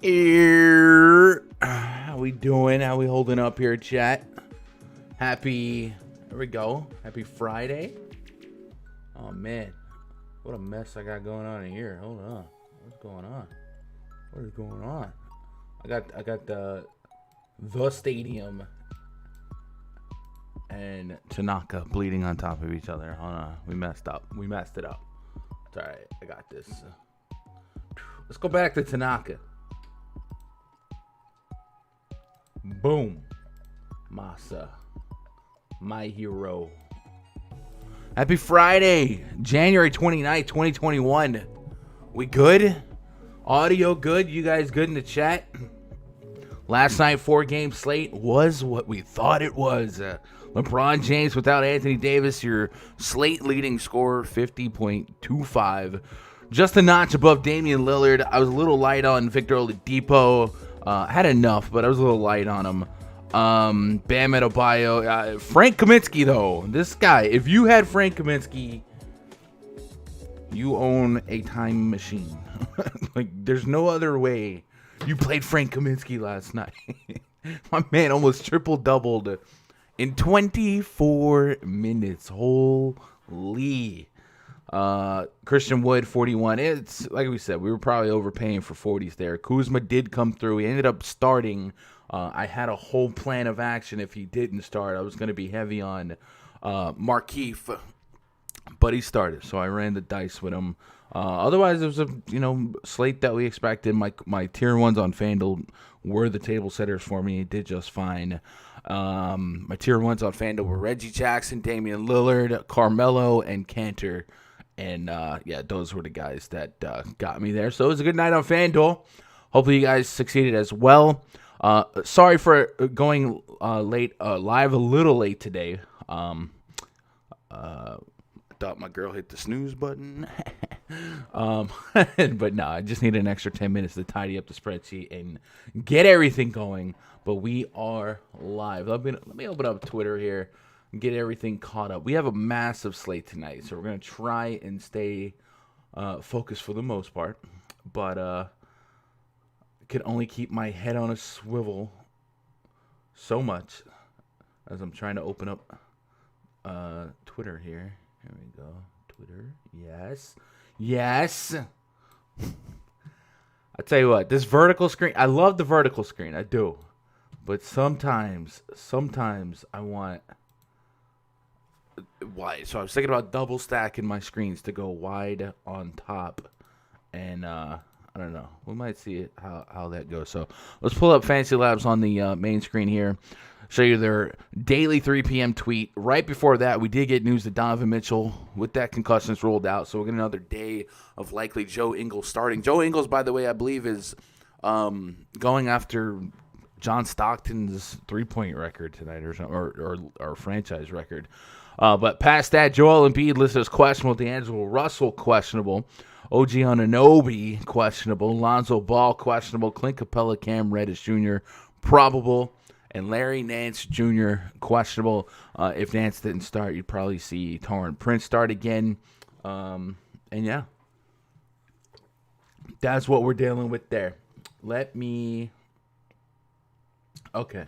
How we doing? How we holding up here, chat? Here we go. Happy Friday. Oh, man. What a mess I got going on in here. Hold on. What's going on? What is going on? I got the stadium and Tanaka bleeding on top of each other. Hold on. We messed up. We messed it up. It's all right. I got this. Let's go back to Tanaka. Boom. Masa. My hero. Happy Friday. January 29th, 2021. We good? Audio good? You guys good in the chat? Last night, 4-game slate was what we thought it was. LeBron James without Anthony Davis, your slate leading scorer, 50.25. Just a notch above Damian Lillard. I was a little light on Victor Oladipo. Had enough, but I was a little light on him. Bam Adebayo. Frank Kaminsky, though. This guy, if you had Frank Kaminsky, you own a time machine. Like, there's no other way. You played Frank Kaminsky last night. My man almost triple-doubled in 24 minutes. Holy. Christian Wood, 41. It's like we said, we were probably overpaying for 40s there. Kuzma did come through. He ended up starting. I had a whole plan of action if he didn't start. I was going to be heavy on Markieff, but he started, so I ran the dice with him. Otherwise, it was a slate that we expected. My tier ones on FanDuel were the table setters for me. It did just fine. My tier ones on FanDuel were Reggie Jackson, Damian Lillard, Carmelo, and Cantor. And, those were the guys that got me there. So it was a good night on FanDuel. Hopefully you guys succeeded as well. Sorry for going live a little late today. I thought my girl hit the snooze button. But no, I just need an extra 10 minutes to tidy up the spreadsheet and get everything going. But we are live. Let me open up Twitter here and get everything caught up. We have a massive slate tonight, so we're going to try and stay focused for the most part. But can only keep my head on a swivel so much as I'm trying to open up Twitter here. Here we go. Twitter. Yes. I tell you what, this vertical screen, I love the vertical screen. I do. But sometimes I want wide. So I was thinking about double stacking my screens to go wide on top. And I don't know. We might see how that goes. So let's pull up Fantasy Labs on the main screen here. Show you their daily 3 p.m. tweet. Right before that, we did get news that Donovan Mitchell, with that concussion, is ruled out. So we're getting another day of likely Joe Ingles starting. Joe Ingles, by the way, I believe is going after John Stockton's three-point record tonight or something, or franchise record. But past that, Joel Embiid listed as questionable. D'Angelo Russell, questionable. OG Anunoby, questionable. Lonzo Ball, questionable. Clint Capela, Cam Reddish Jr., probable. And Larry Nance Jr., questionable. If Nance didn't start, you'd probably see Taurean Prince start again. And yeah, that's what we're dealing with there. Okay.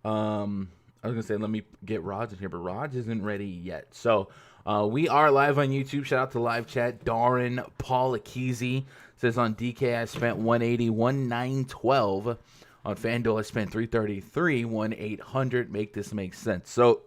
I was going to say, let me get Raj in here, but Raj isn't ready yet. So we are live on YouTube. Shout out to live chat. Darren Paul Akizi says on DK, I spent 180, 1912. On FanDuel, I spent 333, 1-800. Make this make sense. So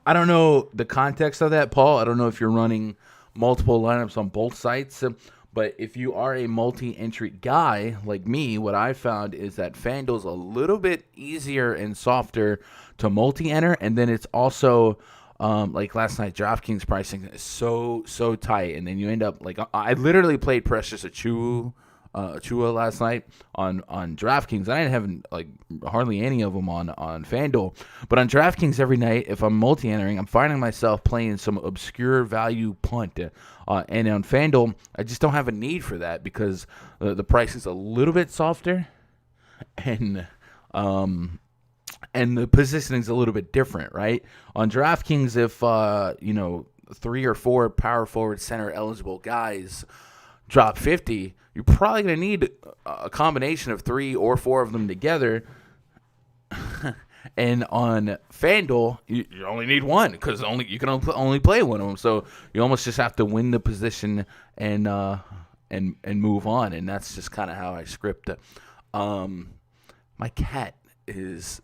I don't know the context of that, Paul. I don't know if you're running multiple lineups on both sites. But if you are a multi-entry guy like me, what I found is that FanDuel's a little bit easier and softer to multi-enter. And then it's also, like last night, DraftKings pricing is so tight. And then you end up, like, I literally played Precious Achiuwa last night on DraftKings. I didn't have like hardly any of them on FanDuel, but on DraftKings every night, if I'm multi-entering, I'm finding myself playing some obscure value punt. And on FanDuel, I just don't have a need for that because the price is a little bit softer, and the positioning is a little bit different, right? On DraftKings, if 3 or 4 power forward center eligible guys drop 50, you're probably going to need a combination of 3 or 4 of them together. And on FanDuel, you only need one because you can only play one of them. So you almost just have to win the position and move on. And that's just kind of how I script it. My cat is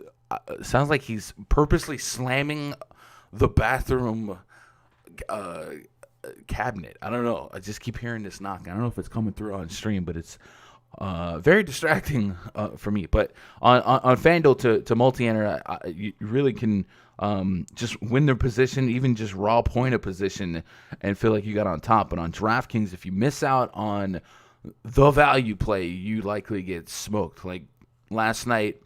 sounds like he's purposely slamming the bathroom cabinet. I don't know. I just keep hearing this knocking. I don't know if it's coming through on stream, but it's very distracting for me. But on FanDuel to multi-enter, you really can just win their position, even just raw point of position, and feel like you got on top. But on DraftKings, if you miss out on the value play, you likely get smoked. Like last night,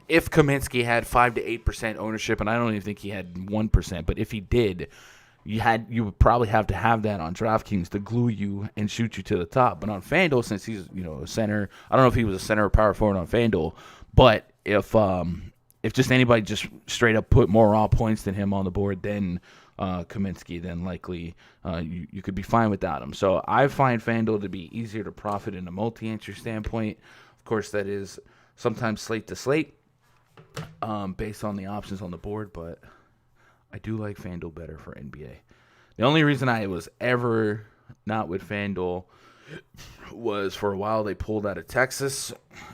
if Kaminsky had 5 to 8% ownership, and I don't even think he had 1%, but if he did, you would probably have to have that on DraftKings to glue you and shoot you to the top. But on FanDuel, since he's a center, I don't know if he was a center or power forward on FanDuel, but if just anybody just straight up put more raw points than him on the board than Kaminsky, then likely you could be fine without him. So I find FanDuel to be easier to profit in a multi-entry standpoint. Of course, that is sometimes slate to slate based on the options on the board, but I do like FanDuel better for NBA. The only reason I was ever not with FanDuel was for a while they pulled out of Texas,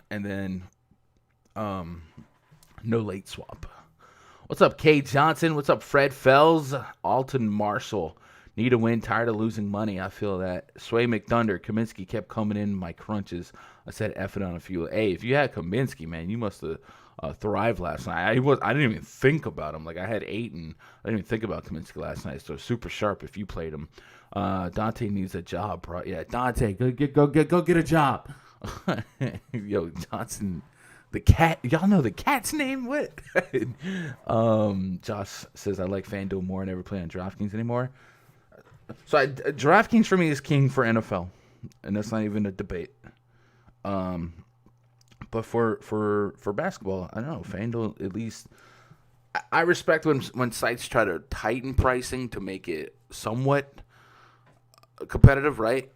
and then no late swap. What's up, Kay Johnson? What's up, Fred Fells? Alton Marshall. Need a win, tired of losing money. I feel that. Sway McThunder. Kaminsky kept coming in my crunches. I said F it on a few. Hey, if you had Kaminsky, man, you must have thrived last night. I didn't even think about him. Like, I had 8, and I didn't even think about Kaminsky last night. So super sharp if you played him. Dante needs a job, bro. Yeah, Dante, go get a job. Yo, Johnson. The cat, y'all know the cat's name? What? Josh says, I like FanDuel more. I never play on DraftKings anymore. So DraftKings for me is king for NFL, and that's not even a debate. But for basketball, I don't know. FanDuel, at least, I respect when sites try to tighten pricing to make it somewhat competitive, right?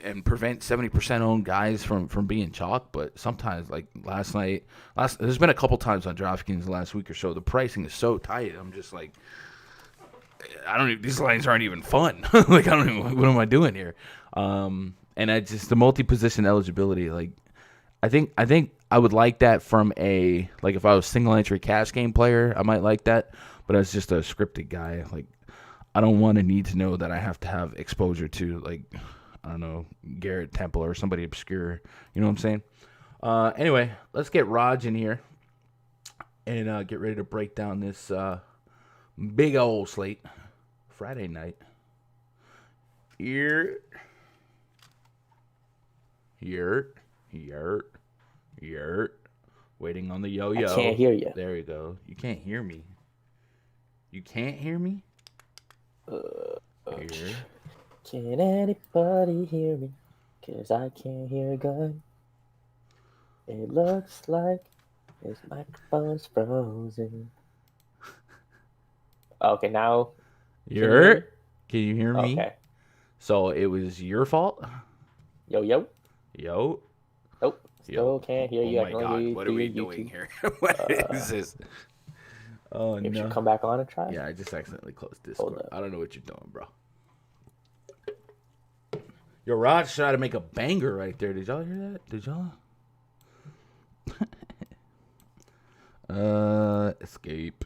And prevent 70% owned guys from being chalk. But sometimes, like there's been a couple times on DraftKings the last week or so, the pricing is so tight. I'm just like, these lines aren't even fun. Like, I don't even, what am I doing here? And the multi-position eligibility, like, I think I would like that from if I was single entry cash game player, I might like that. But as just a scripted guy, like, I don't want to need to know that I have to have exposure to, like, I don't know, Garrett Temple or somebody obscure. You know what I'm saying? Anyway, let's get Raj in here and get ready to break down this big old slate. Friday night. Yurt. Waiting on the yo-yo. I can't hear you. There you go. You can't hear me. You can't hear me? Here. Can anybody hear me? 'Cause I can't hear a gun. It looks like his microphone's frozen. Okay, now. Can you hear me? Okay. So it was your fault? Yo. Nope. Still can't hear you. Oh my God. What are we doing here? What is this? Oh, maybe no. You should come back on and try. Yeah, I just accidentally closed Discord. I don't know what you're doing, bro. Yo, Raj tried to make a banger right there. Did y'all hear that? Did y'all? Escape.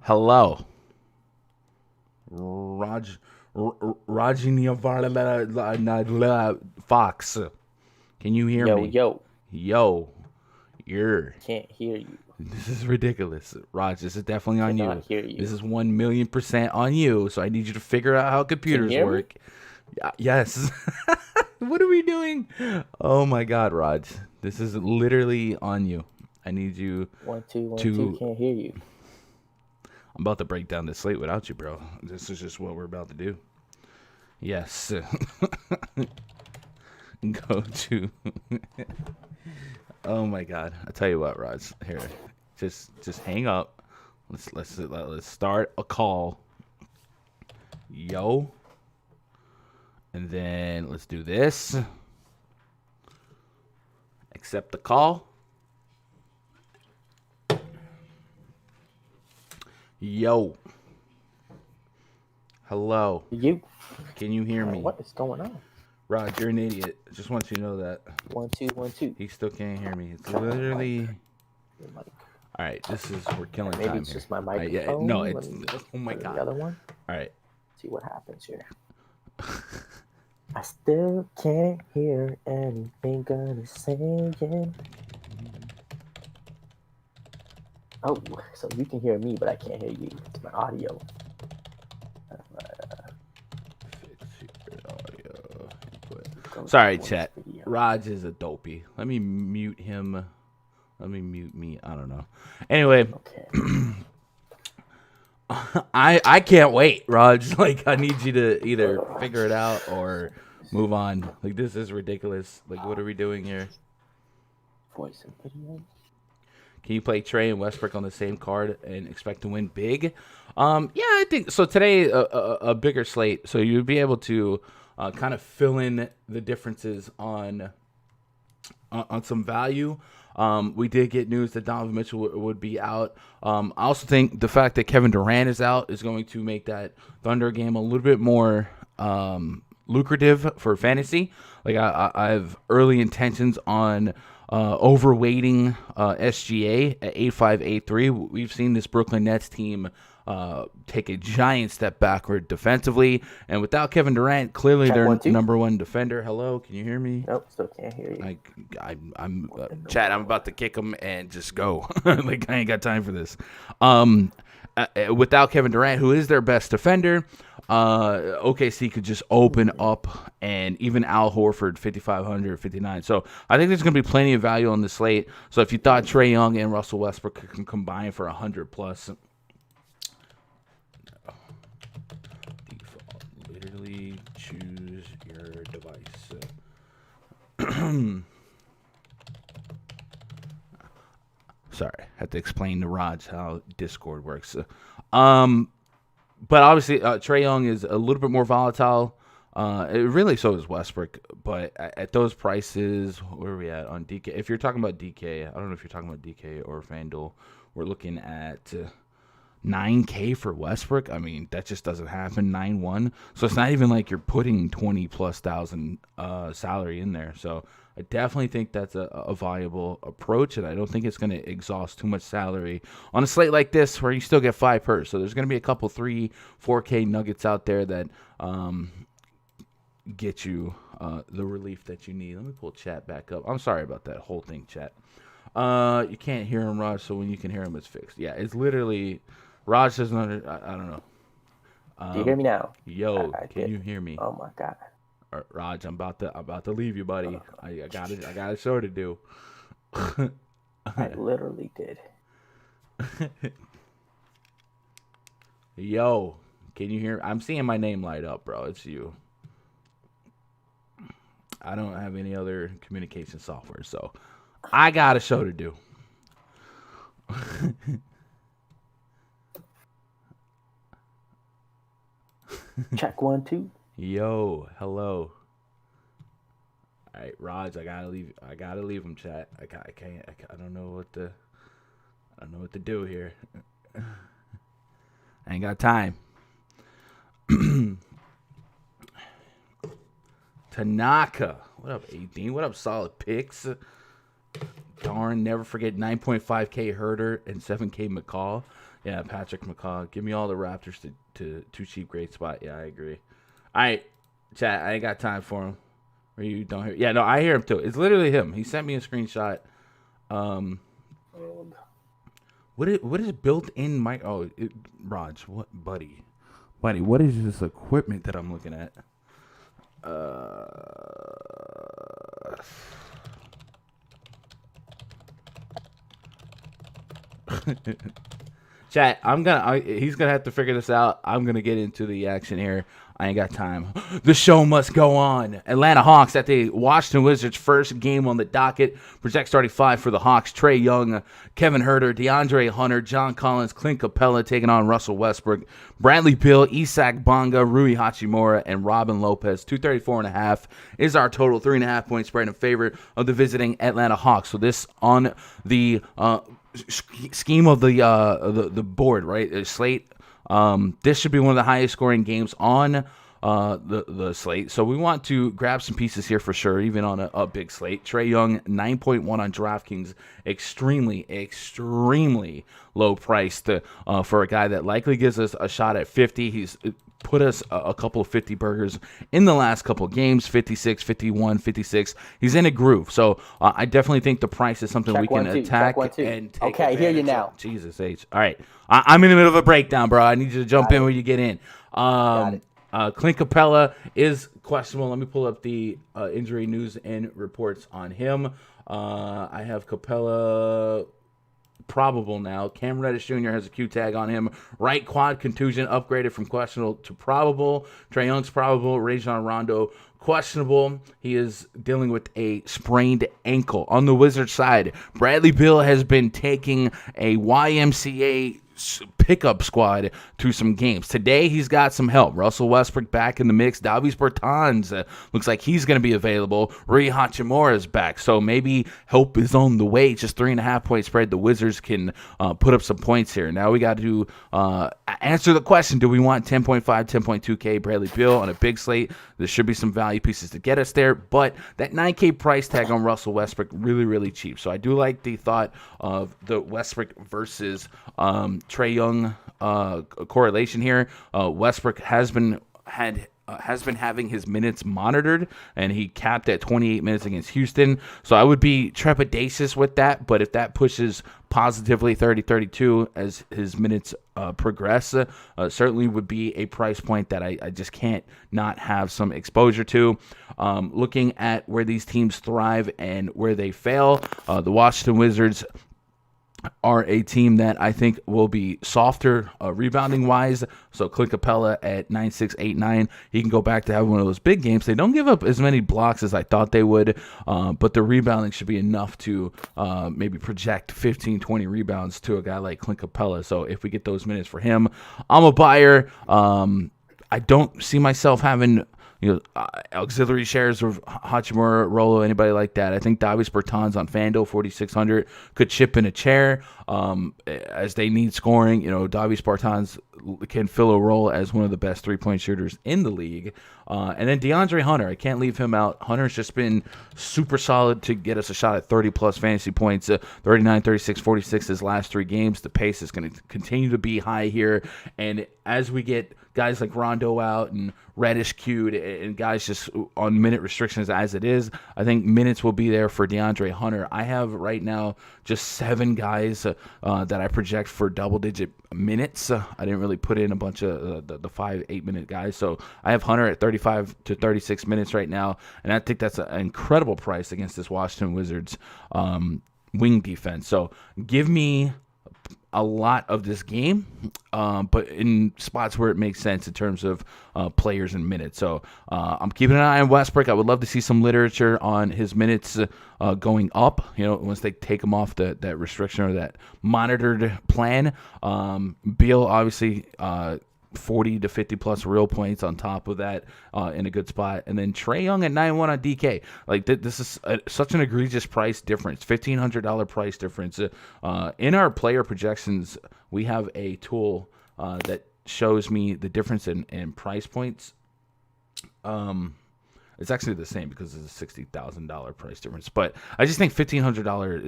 Hello. Rajini Fox. Can you hear me? Yo. Can't hear you. This is ridiculous. Raj, this is definitely on you. Hear you. This is 1,000,000% on you, so I need you to figure out how computers work. Yes. What are we doing? Oh my God, Raj. This is literally on you. I need you 1 2 1 2. Can't hear you. I'm about to break down this slate without you, bro. This is just what we're about to do. Yes. Go to. Oh my God! I tell you what, Raj. Here, just hang up. Let's start a call. Yo. And then let's do this. Accept the call. Yo. Hello. You. Can you hear me? What is going on? Rod, you're an idiot. Just want you to know that. 1 2 1 2. He still can't hear me. It's literally. Your mic. All right, we're killing Maybe time it's here. just my microphone. No, it's. Oh my The god. other one. All right. See what happens here. I still can't hear anything gonna saying. Oh, so you can hear me, but I can't hear you. It's my audio. Sorry, chat. Raj is a dopey. Let me mute him. Let me mute me. I don't know. Anyway, Okay. I can't wait, Raj. Like, I need you to either figure it out or move on. Like, this is ridiculous. Like, what are we doing here? Voice and video. Can you play Trey and Westbrook on the same card and expect to win big? Yeah, I think so. Today, a bigger slate, so you'd be able to kind of fill in the differences on some value. We did get news that Donovan Mitchell would be out. I also think the fact that Kevin Durant is out is going to make that Thunder game a little bit more lucrative for fantasy. Like I have early intentions on overweighting SGA at 8.5, 8.3. We've seen this Brooklyn Nets team take a giant step backward defensively, and without Kevin Durant, clearly Check their 1 2. number one defender. Hello, can you hear me? Nope, still can't hear you. I'm Chad. I'm about to kick him and just go. Like, I ain't got time for this. Without Kevin Durant, who is their best defender, OKC could just open up, and even Al Horford 5,500, 59. So I think there's going to be plenty of value on the slate. So if you thought Trey Young and Russell Westbrook can combine for 100 plus. Default. Literally choose your device. Sorry, I had to explain to Raj how Discord works. But obviously, Trey Young is a little bit more volatile. Really, so is Westbrook. But at those prices, where are we at on DK? If you're talking about DK, I don't know if you're talking about DK or FanDuel. We're looking at $9K for Westbrook. I mean, that just doesn't happen. 9-1. So it's not even like you're putting 20,000+ salary in there. So I definitely think that's a viable approach, and I don't think it's going to exhaust too much salary on a slate like this where you still get 5 per. So there's going to be a couple 3-4K nuggets out there that get you the relief that you need. Let me pull chat back up. I'm sorry about that whole thing, chat. You can't hear him, Raj, so when you can hear him, it's fixed. Yeah, it's literally Raj doesn't I don't know. Do you hear me now? Yo, can you hear me? Oh my god. Raj, I'm about to leave you, buddy. I got a show to do. I literally did. Yo, can you hear? I'm seeing my name light up, bro. It's you. I don't have any other communication software, so I got a show to do. Check 1 2. Yo, hello. All right, Raj, I gotta leave him, chat. I can't. I don't know what to do here. I ain't got time. Tanaka, what up, 18? What up, solid picks? Darn, never forget 9.5K Herder and 7K McCall. Yeah, Patrick McCall. Give me all the Raptors to too cheap, great spot. Yeah, I agree. All right, chat. I ain't got time for him. Or you don't hear? Yeah, no, I hear him too. It's literally him. He sent me a screenshot. What is built-in mic? Oh, Raj, what, buddy? What is this equipment that I'm looking at? Chat, he's gonna have to figure this out. I'm gonna get into the action here. I ain't got time. The show must go on. Atlanta Hawks at the Washington Wizards' first game on the docket. Project starting five for the Hawks: Trey Young, Kevin Huerter, DeAndre Hunter, John Collins, Clint Capela taking on Russell Westbrook, Bradley Beal, Isak Bonga, Rui Hachimura, and Robin Lopez. 234.5 is our total. 3.5 point spread in favor of the visiting Atlanta Hawks. So this on the scheme of the board, right? Slate. This should be one of the highest scoring games on the slate. So we want to grab some pieces here for sure, even on a big slate. Trey Young, 9.1 on DraftKings, extremely low priced for a guy that likely gives us a shot at 50. He's put us a couple of 50 burgers in the last couple of games, 56, 51, 56. He's in a groove. So I definitely think the price is something we can attack and take Okay, I hear you now. Jesus H. All right. I'm in the middle of a breakdown, bro. I need you to jump in when you get in. Clint Capela is questionable. Let me pull up the injury news and reports on him. I have Capela probable now. Cam Reddish Jr. has a Q tag on him. Right quad contusion upgraded from questionable to probable. Trey Young's probable. Rajon Rondo questionable. He is dealing with a sprained ankle. On the Wizards side, Bradley Beal has been taking a YMCA pickup squad to some games. Today, he's got some help. Russell Westbrook back in the mix. Davis Bertans looks like he's going to be available. Rui Hachimura is back. So maybe help is on the way. Just 3.5 point spread. The Wizards can put up some points here. Now we got to answer the question. Do we want 10.5, 10.2K Bradley Beal on a big slate? There should be some value pieces to get us there. But that 9K price tag on Russell Westbrook, really, really cheap. So I do like the thought of the Westbrook versus Trey Young correlation here. Westbrook has been having his minutes monitored, and he capped at 28 minutes against Houston. So I would be trepidatious with that, but if that pushes positively 30-32 as his minutes progress, certainly would be a price point that I just can't not have some exposure to. Looking at where these teams thrive and where they fail, the Washington Wizards are a team that I think will be softer rebounding wise. So Clint Capela at 9.6, 8.9, he can go back to having one of those big games. They don't give up as many blocks as I thought they would, but the rebounding should be enough to maybe project 15, 20 rebounds to a guy like Clint Capela. So if we get those minutes for him, I'm a buyer. I don't see myself having auxiliary shares of Hachimura, Rolo, anybody like that. I think Davis Bertans on FanDuel 4,600 could chip in a chair as they need scoring. Davis Bertans can fill a role as one of the best three-point shooters in the league. And then DeAndre Hunter, I can't leave him out. Hunter's just been super solid to get us a shot at 30-plus fantasy points, 39, 36, 46 his last three games. The pace is going to continue to be high here. And as we get guys like Rondo out and Reddish queued and guys just on minute restrictions as it is, I think minutes will be there for DeAndre Hunter. I have right now just 7 guys that I project for double-digit minutes. I didn't really put in a bunch of the 5-8 minute guys. So I have Hunter at 35 to 36 minutes right now, and I think that's an incredible price against this Washington Wizards wing defense. So give me a lot of this game, but in spots where it makes sense in terms of players and minutes. So I'm keeping an eye on Westbrook. I would love to see some literature on his minutes going up, once they take him off that restriction or that monitored plan. Beal, obviously, 40 to 50 plus real points on top of that in a good spot. And then Trey Young at 9-1 on DK. Like this is such an egregious price difference, $1,500 price difference. In our player projections, we have a tool that shows me the difference in price points. It's actually the same because it's a $60,000 price difference. But I just think $1,500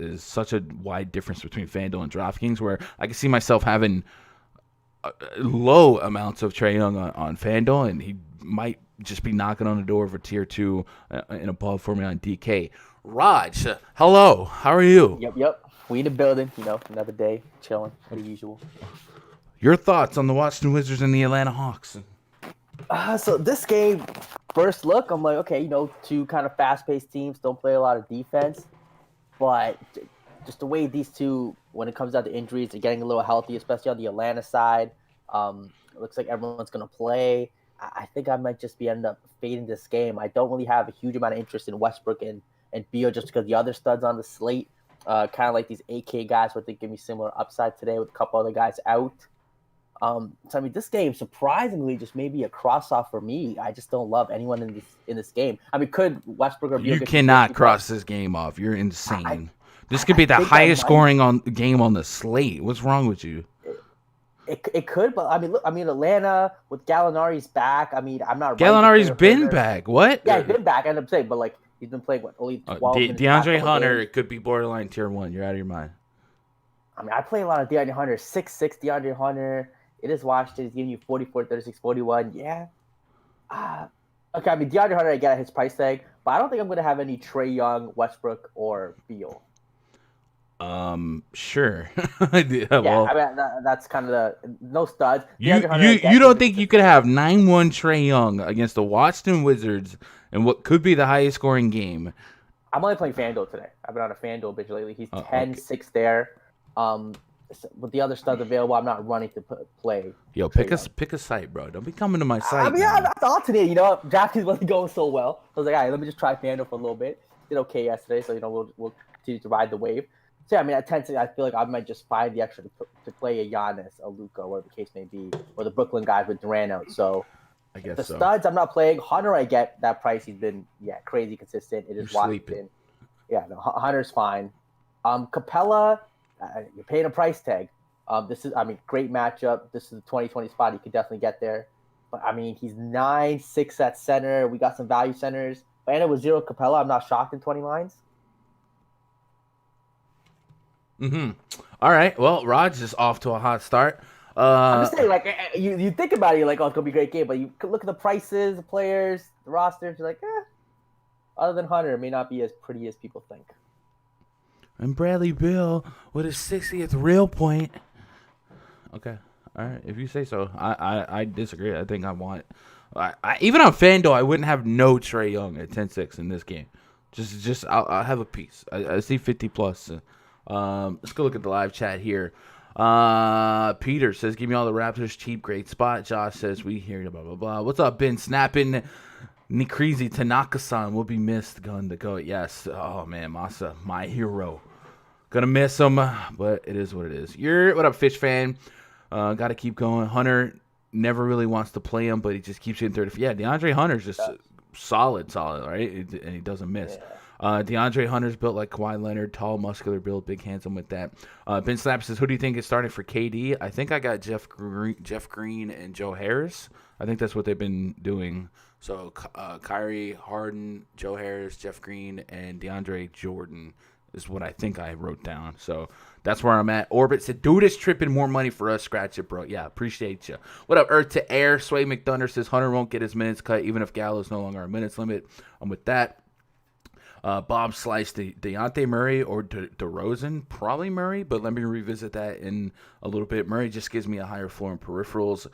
is such a wide difference between FanDuel and DraftKings, where I can see myself having low amounts of Trey Young on FanDuel, and he might just be knocking on the door of a tier 2 and above for me on DK. Raj, hello. How are you? Yep. We in the building. Another day chilling, the usual. Your thoughts on the Washington Wizards and the Atlanta Hawks? So this game, first look, I'm like, okay, two kind of fast-paced teams, don't play a lot of defense, but just the way these two, when it comes down to injuries, are getting a little healthy, especially on the Atlanta side. It looks like everyone's going to play. I think I might just end up fading this game. I don't really have a huge amount of interest in Westbrook and Beal just because the other studs on the slate, kind of like these AK guys, what they give me similar upside today with a couple other guys out. So I mean, this game surprisingly just maybe a cross off for me. I just don't love anyone in this game. I mean, could Westbrook or Beal? You cannot cross this game off. You're insane. This could be the think highest scoring game on the slate. What's wrong with you? It could, but I mean, Atlanta with Gallinari's back. I mean, I'm not. Gallinari's been back. What? Yeah, he's been back. I end up saying, but like he's been playing only 12 minutes. Deandre Hunter could be borderline tier 1. You're out of your mind. I mean, I play a lot of Deandre Hunter. 6'6" Deandre Hunter. It is Washington. He's giving you 44, 36, 41. Yeah. Okay, I mean, Deandre Hunter, I get his price tag, but I don't think I'm going to have any Trey Young, Westbrook, or Beal. Sure. Yeah, well, I mean, that's kind of no studs. You don't think you could have 9-1 Trey Young against the Washington Wizards in what could be the highest scoring game? I'm only playing FanDuel today. I've been on a FanDuel bitch lately. He's 10-6 there. With the other studs available, I'm not running to play. Yo, pick a site, bro. Don't be coming to my site. I mean, yeah, that's alternate. You know, DraftKings wasn't going so well. So I was like, all right, let me just try FanDuel for a little bit. Did okay yesterday, so we'll continue to ride the wave. So yeah, I mean, at 10-6, I feel like I might just find the extra to play a Giannis, a Luka, whatever the case may be, or the Brooklyn guys with Durant out. So I guess the studs I'm not playing. Hunter, I get that price. He's been crazy consistent. It is Washington. Yeah, no, Hunter's fine. Capela, you're paying a price tag. This is, I mean, great matchup. This is the 2020 spot. He could definitely get there. But I mean, he's 9-6 at center. We got some value centers. And it was 0 Capela. I'm not shocked in 20 lines. All right. Well, Raj is off to a hot start. I'm just saying, like, you think about it, you're like, oh, it's gonna be a great game. But you look at the prices, the players, the rosters. You're like, other than Hunter, it may not be as pretty as people think. And Bradley Beal with his 60th real point. Okay. All right. If you say so. I disagree. I think I want. Even on FanDuel, I wouldn't have no Trey Young at 10-6 in this game. Just I'll have a piece. I see 50 plus. Let's go look at the live chat here. Peter says, give me all the Raptors cheap, great spot. Josh says, we hear you, blah, blah, blah. What's up, Ben? Snapping. Nikrizi Tanaka-san will be missed. Gun to go. Yes. Oh, man. Masa, my hero. Gonna miss him, but it is what it is. What up, Fish fan? Got to keep going. Hunter never really wants to play him, but he just keeps getting 30. Yeah, DeAndre Hunter's just solid, right? And he doesn't miss. Yeah. DeAndre Hunter's built like Kawhi Leonard, tall, muscular build, big handsome with that. Ben Slap says, who do you think is starting for KD? I think I got Jeff Green and Joe Harris. I think that's what they've been doing. So Kyrie, Harden, Joe Harris, Jeff Green, and DeAndre Jordan is what I think I wrote down. So that's where I'm at. Orbit said, dude is tripping more money for us. Scratch it, bro. Yeah, appreciate you. What up, Earth to Air? Sway McDunder says, Hunter won't get his minutes cut even if Gallo's no longer a minutes limit. I'm with that. Bob sliced Deontay Murray or DeRozan, probably Murray, but let me revisit that in a little bit. Murray just gives me a higher floor in peripherals.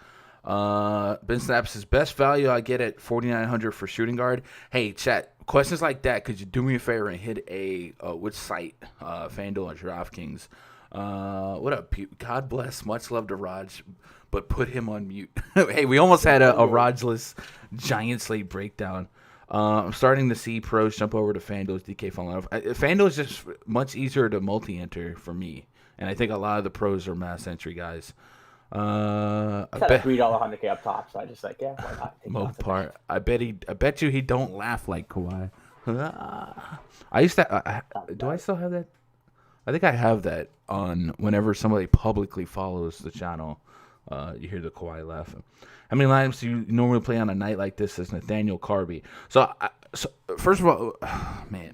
Ben Snap says, best value I get at 4,900 for shooting guard. Hey, chat, questions like that, could you do me a favor and hit which site, FanDuel or DraftKings? What up, God bless, much love to Raj, but put him on mute. Hey, we almost had a Rajless giant slate breakdown. I'm starting to see pros jump over to FanDuel's DK falling off. FanDuel is just much easier to multi-enter for me, and I think a lot of the pros are mass entry guys. I bet $3 100K up top, so I just like, why not? Mopar. I bet you he don't laugh like Kawhi. I used to. Do I still have that? I think I have that on whenever somebody publicly follows the channel. You hear the Kawhi laugh. How many lineups do you normally play on a night like this? As Nathaniel Carvey. So first of all, man,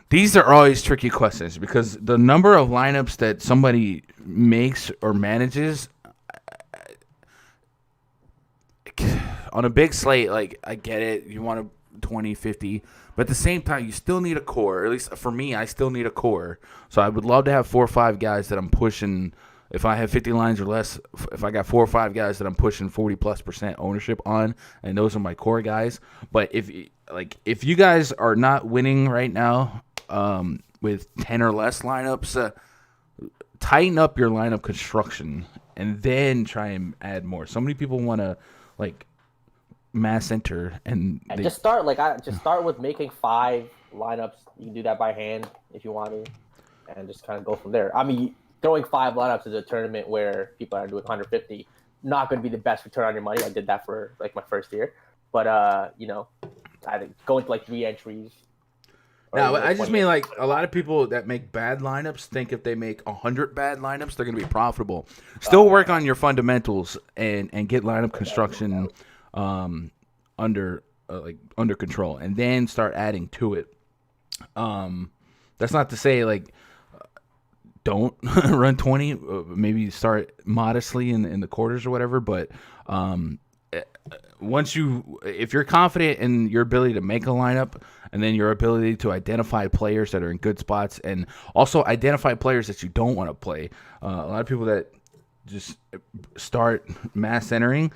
these are always tricky questions because the number of lineups that somebody makes or manages on a big slate, like I get it, you want a 20, 50, but at the same time, you still need a core. Or at least for me, I still need a core. So I would love to have 4 or 5 guys that I'm pushing. If I have 50 lines or less, if I got 4 or 5 guys that I'm pushing 40+% ownership on, and those are my core guys. But if you guys are not winning right now with 10 or less lineups, tighten up your lineup construction and then try and add more. So many people want to like mass enter and just start with making 5 lineups. You can do that by hand if you want to, and just kind of go from there. I mean, throwing 5 lineups is a tournament where people are doing 150. Not going to be the best return on your money. I did that for like my first year, but I think going to like 3 entries. No, I just mean like a lot of people that make bad lineups think if they make 100 bad lineups, they're going to be profitable. Still work on your fundamentals and get lineup construction under control, and then start adding to it. That's not to say like don't run 20. Maybe start modestly in the quarters or whatever, but if you're confident in your ability to make a lineup and then your ability to identify players that are in good spots and also identify players that you don't want to play. A lot of people that just start mass entering,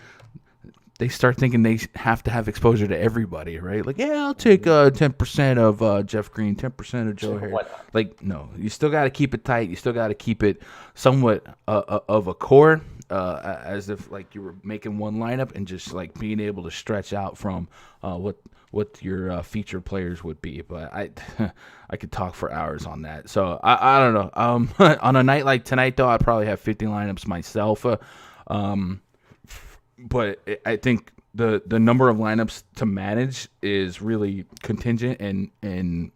they start thinking they have to have exposure to everybody, right? Like, yeah, I'll take 10% of Jeff Green, 10% of Joe Harris. Like, no, you still got to keep it tight. You still got to keep it somewhat of a core, as if like you were making one lineup and just like being able to stretch out from what your featured players would be. But I could talk for hours on that. So I don't know. On a night like tonight, though, I probably have 50 lineups myself. But I think the number of lineups to manage is really contingent and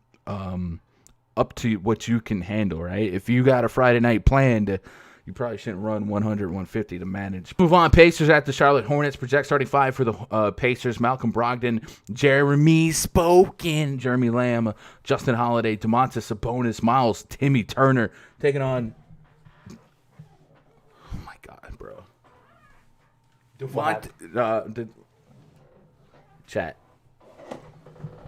up to what you can handle, right? If you got a Friday night planned, you probably shouldn't run 100, 150 to manage. Move on. Pacers at the Charlotte Hornets. Project starting 5 for the Pacers. Malcolm Brogdon, Jeremy Spoken, Jeremy Lamb, Justin Holiday, Domantas Sabonis, Miles, Timmy Turner taking on. Oh my God, bro. Chat.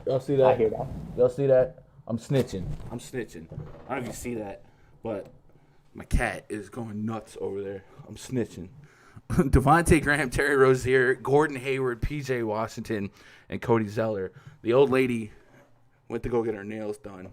Y'all see that? I hear that. Y'all see that? I'm snitching. I don't know if you see that, but my cat is going nuts over there. I'm snitching. Devontae Graham, Terry Rozier, Gordon Hayward, PJ Washington, and Cody Zeller. The old lady went to go get her nails done,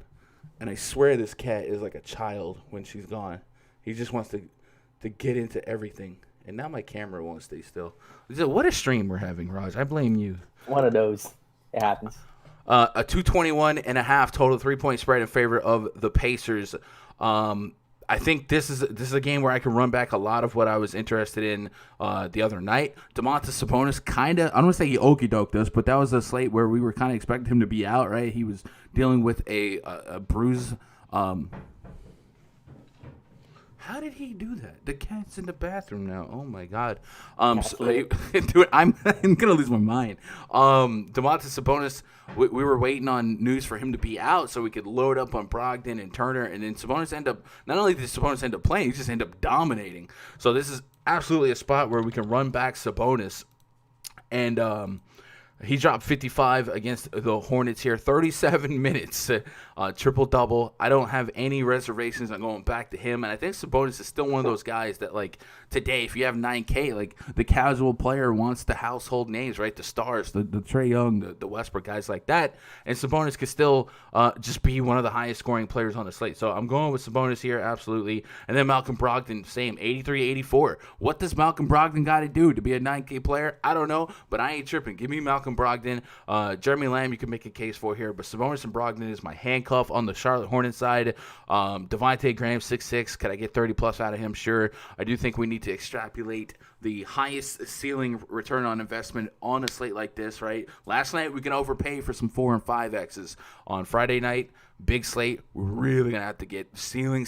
and I swear this cat is like a child when she's gone. He just wants to get into everything. And now my camera won't stay still. What a stream we're having, Raj. I blame you. One of those. It happens. A 221.5 total 3-point spread in favor of the Pacers. I think this is a game where I can run back a lot of what I was interested in the other night. Domantas Sabonis I don't want to say he okey-doked us, but that was a slate where we were kind of expecting him to be out, right? He was dealing with a bruise. How did he do that? The cat's in the bathroom now. Oh my God. Dude, I'm gonna lose my mind. Domantas Sabonis, we were waiting on news for him to be out so we could load up on Brogdon and Turner, and then Sabonis not only did Sabonis end up playing, he just ended up dominating. So this is absolutely a spot where we can run back Sabonis. And he dropped 55 against the Hornets here. 37 minutes, triple-double. I don't have any reservations on going back to him. And I think Sabonis is still one of those guys that, like, today, if you have 9K, like, the casual player wants the household names, right? The stars, the Trey Young, the Westbrook, guys like that. And Sabonis could still just be one of the highest-scoring players on the slate. So I'm going with Sabonis here, absolutely. And then Malcolm Brogdon, same, 83-84. What does Malcolm Brogdon got to do to be a 9K player? I don't know, but I ain't tripping. Give me Malcolm Brogdon. Jeremy Lamb, you can make a case for here, but Sabonis and Brogdon is my handcuff on the Charlotte Hornets side. Devontae Graham, 6'6". Could I get 30-plus out of him? Sure. I do think we need to extrapolate the highest ceiling return on investment on a slate like this, right? Last night, we can overpay for some 4 and 5Xs. On Friday night, big slate, we're really going to have to get ceiling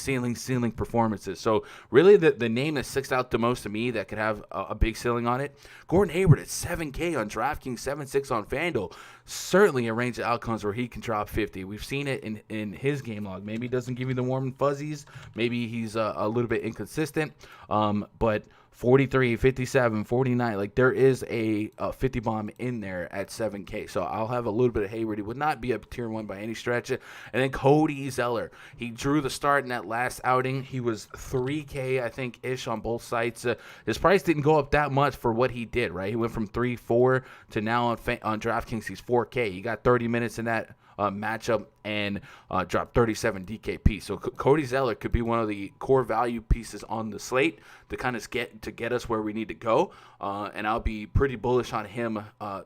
performances. So really the name that sticks out the most to me that could have a big ceiling on it, Gordon Hayward at 7K on DraftKings, 7.6 on FanDuel. Certainly a range of outcomes where he can drop 50. We've seen it in his game log. Maybe he doesn't give you the warm and fuzzies. Maybe he's a little bit inconsistent. But 43, 57, 49, like there is a 50 bomb in there at 7K. So I'll have a little bit of Hayward. He would not be a tier 1 by any stretch. And then Cody Zeller. He drew the start in that last outing. He was 3K, I think, ish on both sites. His price didn't go up that much for what he did, right? He went from 3-4 to now on DraftKings, he's 4K. He got 30 minutes in that matchup and drop 37 DKP. So Cody Zeller could be one of the core value pieces on the slate to kind of get us where we need to go. And I'll be pretty bullish on him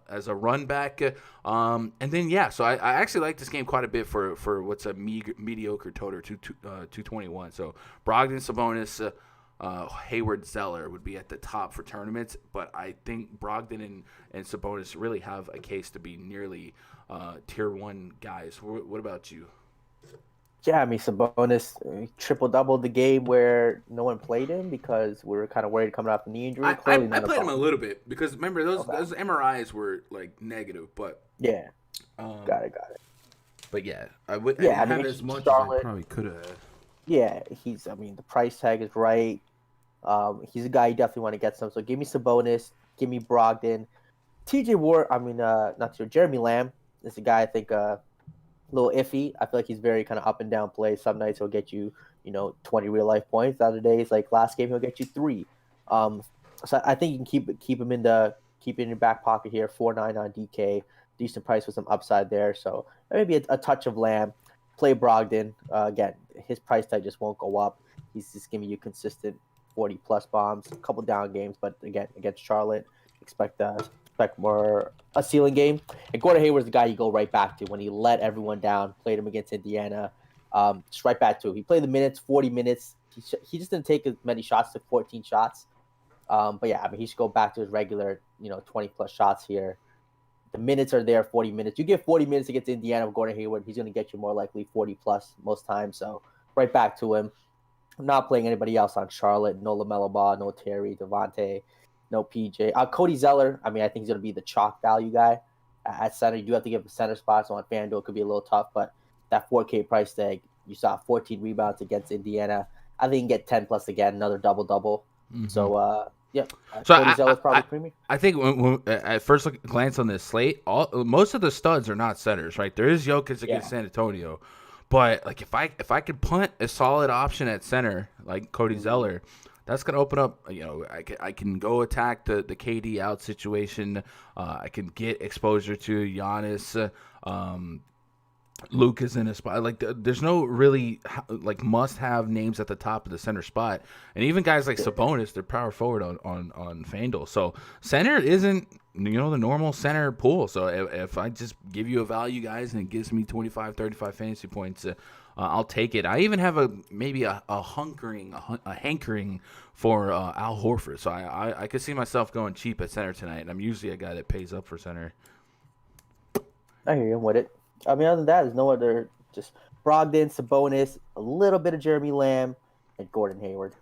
as a run back. And then, so I actually like this game quite a bit for what's a mediocre total, 221. So Brogdon, Sabonis, Hayward, Zeller would be at the top for tournaments, but I think Brogdon and Sabonis really have a case to be nearly tier 1 guys. What about you? Yeah, I mean, Sabonis triple-doubled the game where no one played him because we were kind of worried coming off the knee injury. I played him a little bit because, remember, those MRIs were, like, negative, but... Yeah, got it. But, I wouldn't have as much Charlotte, as I probably could have. Yeah, the price tag is right. He's a guy you definitely want to get some. So give me Sabonis, give me Brogdon. TJ Ward, Jeremy Lamb is a guy I think a little iffy. I feel like he's very kind of up and down play. Some nights he'll get you, 20 real life points. The other days, like last game, he'll get you 3. So I think you can keep him in your back pocket here. 4.9 on DK, decent price with some upside there. So maybe a touch of Lamb. Play Brogdon. Again, his price tag just won't go up. He's just giving you consistent 40-plus bombs, a couple down games, but again, against Charlotte, expect more a ceiling game. And Gordon Hayward's the guy you go right back to when he let everyone down, played him against Indiana. Just right back to him. He played the minutes, 40 minutes. He just didn't take as many shots, took 14 shots. But he should go back to his regular, 20-plus shots here. The minutes are there, 40 minutes. You get 40 minutes against Indiana with Gordon Hayward, he's going to get you more likely 40-plus most times. So right back to him. I'm not playing anybody else on Charlotte. No LaMelo Ball, no Terry, Devontae, no PJ. Cody Zeller, I think he's going to be the chalk value guy at center. You do have to give him center spots. So on FanDuel, it could be a little tough, but that 4K price tag, you saw 14 rebounds against Indiana. I think you can get 10-plus again, another double-double. Mm-hmm. So, so Cody Zeller's probably premium. I think when at first glance on this slate, most of the studs are not centers, right? There is Jokic against San Antonio. But like if I could punt a solid option at center like Cody Zeller, that's gonna open up. I can go attack the KD out situation. I can get exposure to Giannis. Luke is in a spot. Like there's no really like must-have names at the top of the center spot, and even guys like Sabonis, they're power forward on FanDuel. So center isn't the normal center pool. So if I just give you a value, guys, and it gives me 25, 35 fantasy points, I'll take it. I even have a hankering for Al Horford. So I could see myself going cheap at center tonight, and I'm usually a guy that pays up for center. I hear you with it. Other than that, there's no other. Just Brogdon, Sabonis, a little bit of Jeremy Lamb, and Gordon Hayward.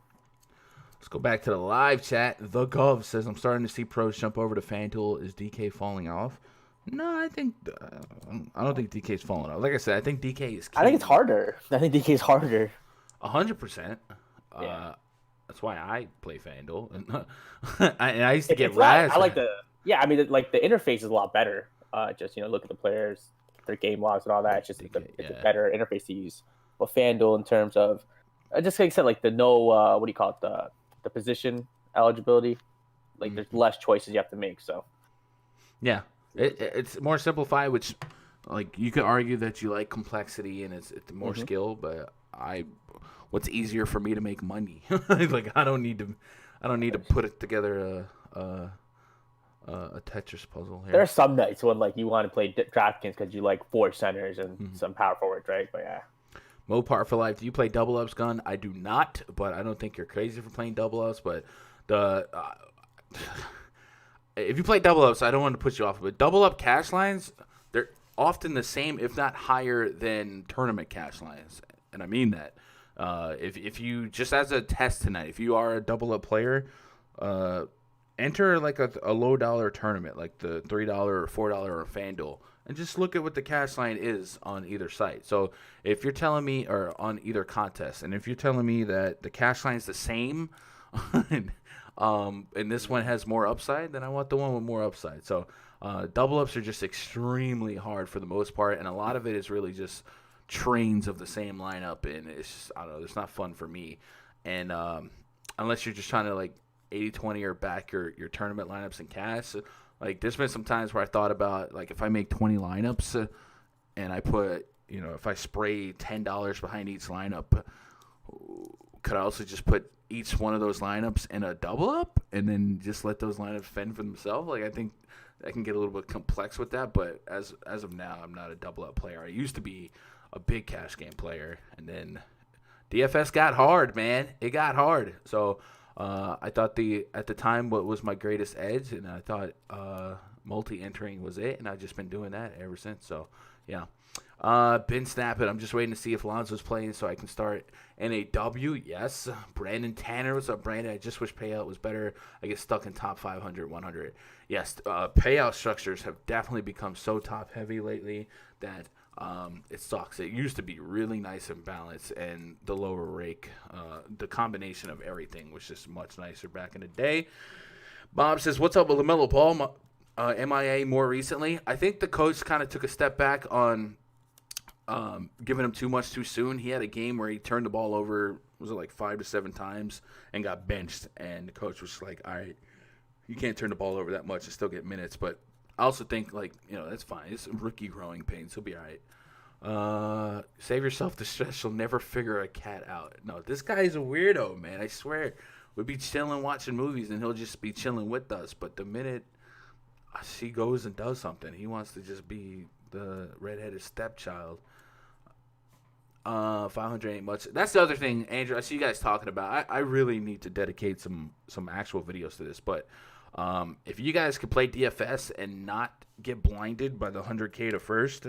Let's go back to the live chat. The Gov says, I'm starting to see pros jump over to FanDuel. Is DK falling off? No, I don't think DK's falling off. Like I said, I think DK is key. I think it's harder. I think DK is harder. 100%. Yeah. That's why I play FanDuel. I used to get razzed. I like the interface is a lot better. Just, look at the players, their game logs and all that. It's just it's a better interface to use. But FanDuel, in terms of, just like I said, like the the position eligibility, like there's less choices you have to make. So, yeah, it's more simplified, which like you could argue that you like complexity and it's more skill, but what's easier for me to make money? Like I don't need to put it together a Tetris puzzle here. There are some nights when like you want to play DraftKings because you like 4 centers and some power forwards, right? But yeah. Mopar for life. Do you play double ups, Gun? I do not, but I don't think you're crazy for playing double ups. But if you play double ups, I don't want to put you off. But double up cash lines, they're often the same, if not higher than tournament cash lines, and I mean that. If you just as a test tonight, if you are a double up player, enter like a low dollar tournament, like the $3 or $4 or FanDuel, and just look at what the cash line is on either site. So if you're telling me, or on either contest, and if you're telling me that the cash line is the same, and this one has more upside, then I want the one with more upside. So double ups are just extremely hard for the most part, and a lot of it is really just trains of the same lineup, and it's just, I don't know, it's not fun for me. And unless you're just trying to like 80-20 or back your tournament lineups in cash. Like there's been some times where I thought about like if I make 20 lineups and I put, if I spray $10 behind each lineup, could I also just put each one of those lineups in a double up and then just let those lineups fend for themselves? Like, I think I can get a little bit complex with that, but as of now, I'm not a double up player. I used to be a big cash game player, and then DFS got hard, man. It got hard. So I thought at the time what was my greatest edge, and I thought multi-entering was it, and I've just been doing that ever since. So, yeah. Been snapping. I'm just waiting to see if Lonzo's playing so I can start NAW. Yes. Brandon Tanner. What's up, Brandon? I just wish payout was better. I get stuck in top 500, 100. Yes. Payout structures have definitely become so top heavy lately that it sucks. It used to be really nice and balanced, and the lower rake, the combination of everything was just much nicer back in the day. Bob says, what's up with LaMelo Ball? MIA more recently. I think the coach kind of took a step back on giving him too much too soon. He had a game where he turned the ball over, was it like 5 to 7 times, and got benched. And the coach was like, all right, you can't turn the ball over that much and still get minutes. But I also think, that's fine. It's rookie growing pains. He'll be all right. Save yourself the stress. You'll never figure a cat out. No, this guy is a weirdo, man. I swear. We'd be chilling watching movies, and he'll just be chilling with us. But the minute she goes and does something, he wants to just be the redheaded stepchild. 500 ain't much. That's the other thing, Andrew, I see you guys talking about. I really need to dedicate some actual videos to this. But if you guys could play DFS and not get blinded by the 100K to first,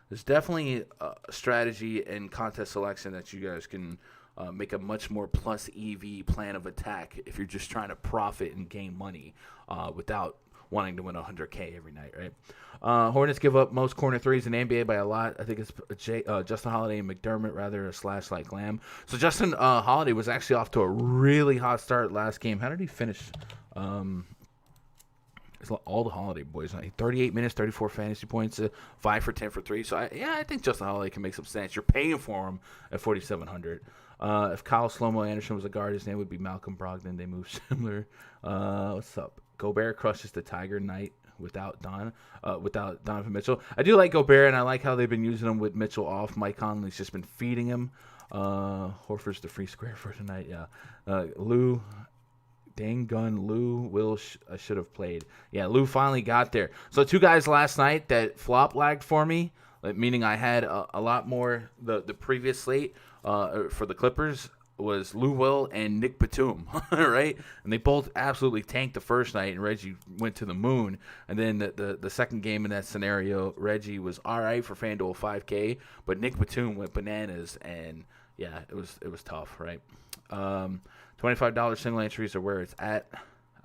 there's definitely a strategy and contest selection that you guys can make a much more plus EV plan of attack if you're just trying to profit and gain money without wanting to win 100K every night, right? Hornets give up most corner threes in the NBA by a lot. I think it's Justin Holiday and McDermott, rather a / like Lamb. So Justin Holiday was actually off to a really hot start last game. How did he finish? It's all the Holiday boys. 38 minutes, 34 fantasy points, 5 for 10 for 3. So, I think Justin Holiday can make some sense. You're paying for him at 4,700. If Kyle Slomo Anderson was a guard, his name would be Malcolm Brogdon. They move similar. What's up? Gobert crushes the Tiger Knight without Donovan Mitchell. I do like Gobert, and I like how they've been using him with Mitchell off. Mike Conley's just been feeding him. Horford's the free square for tonight, yeah. Lou, dang gun, Lou should have played. Yeah, Lou finally got there. So 2 guys last night that flop lagged for me, meaning I had a lot more the previous slate for the Clippers was Lou Will and Nick Batum, right? And they both absolutely tanked the first night, and Reggie went to the moon. And then the second game in that scenario, Reggie was all right for FanDuel 5K, but Nick Batum went bananas, and yeah, it was tough, right? $25 single entries are where it's at.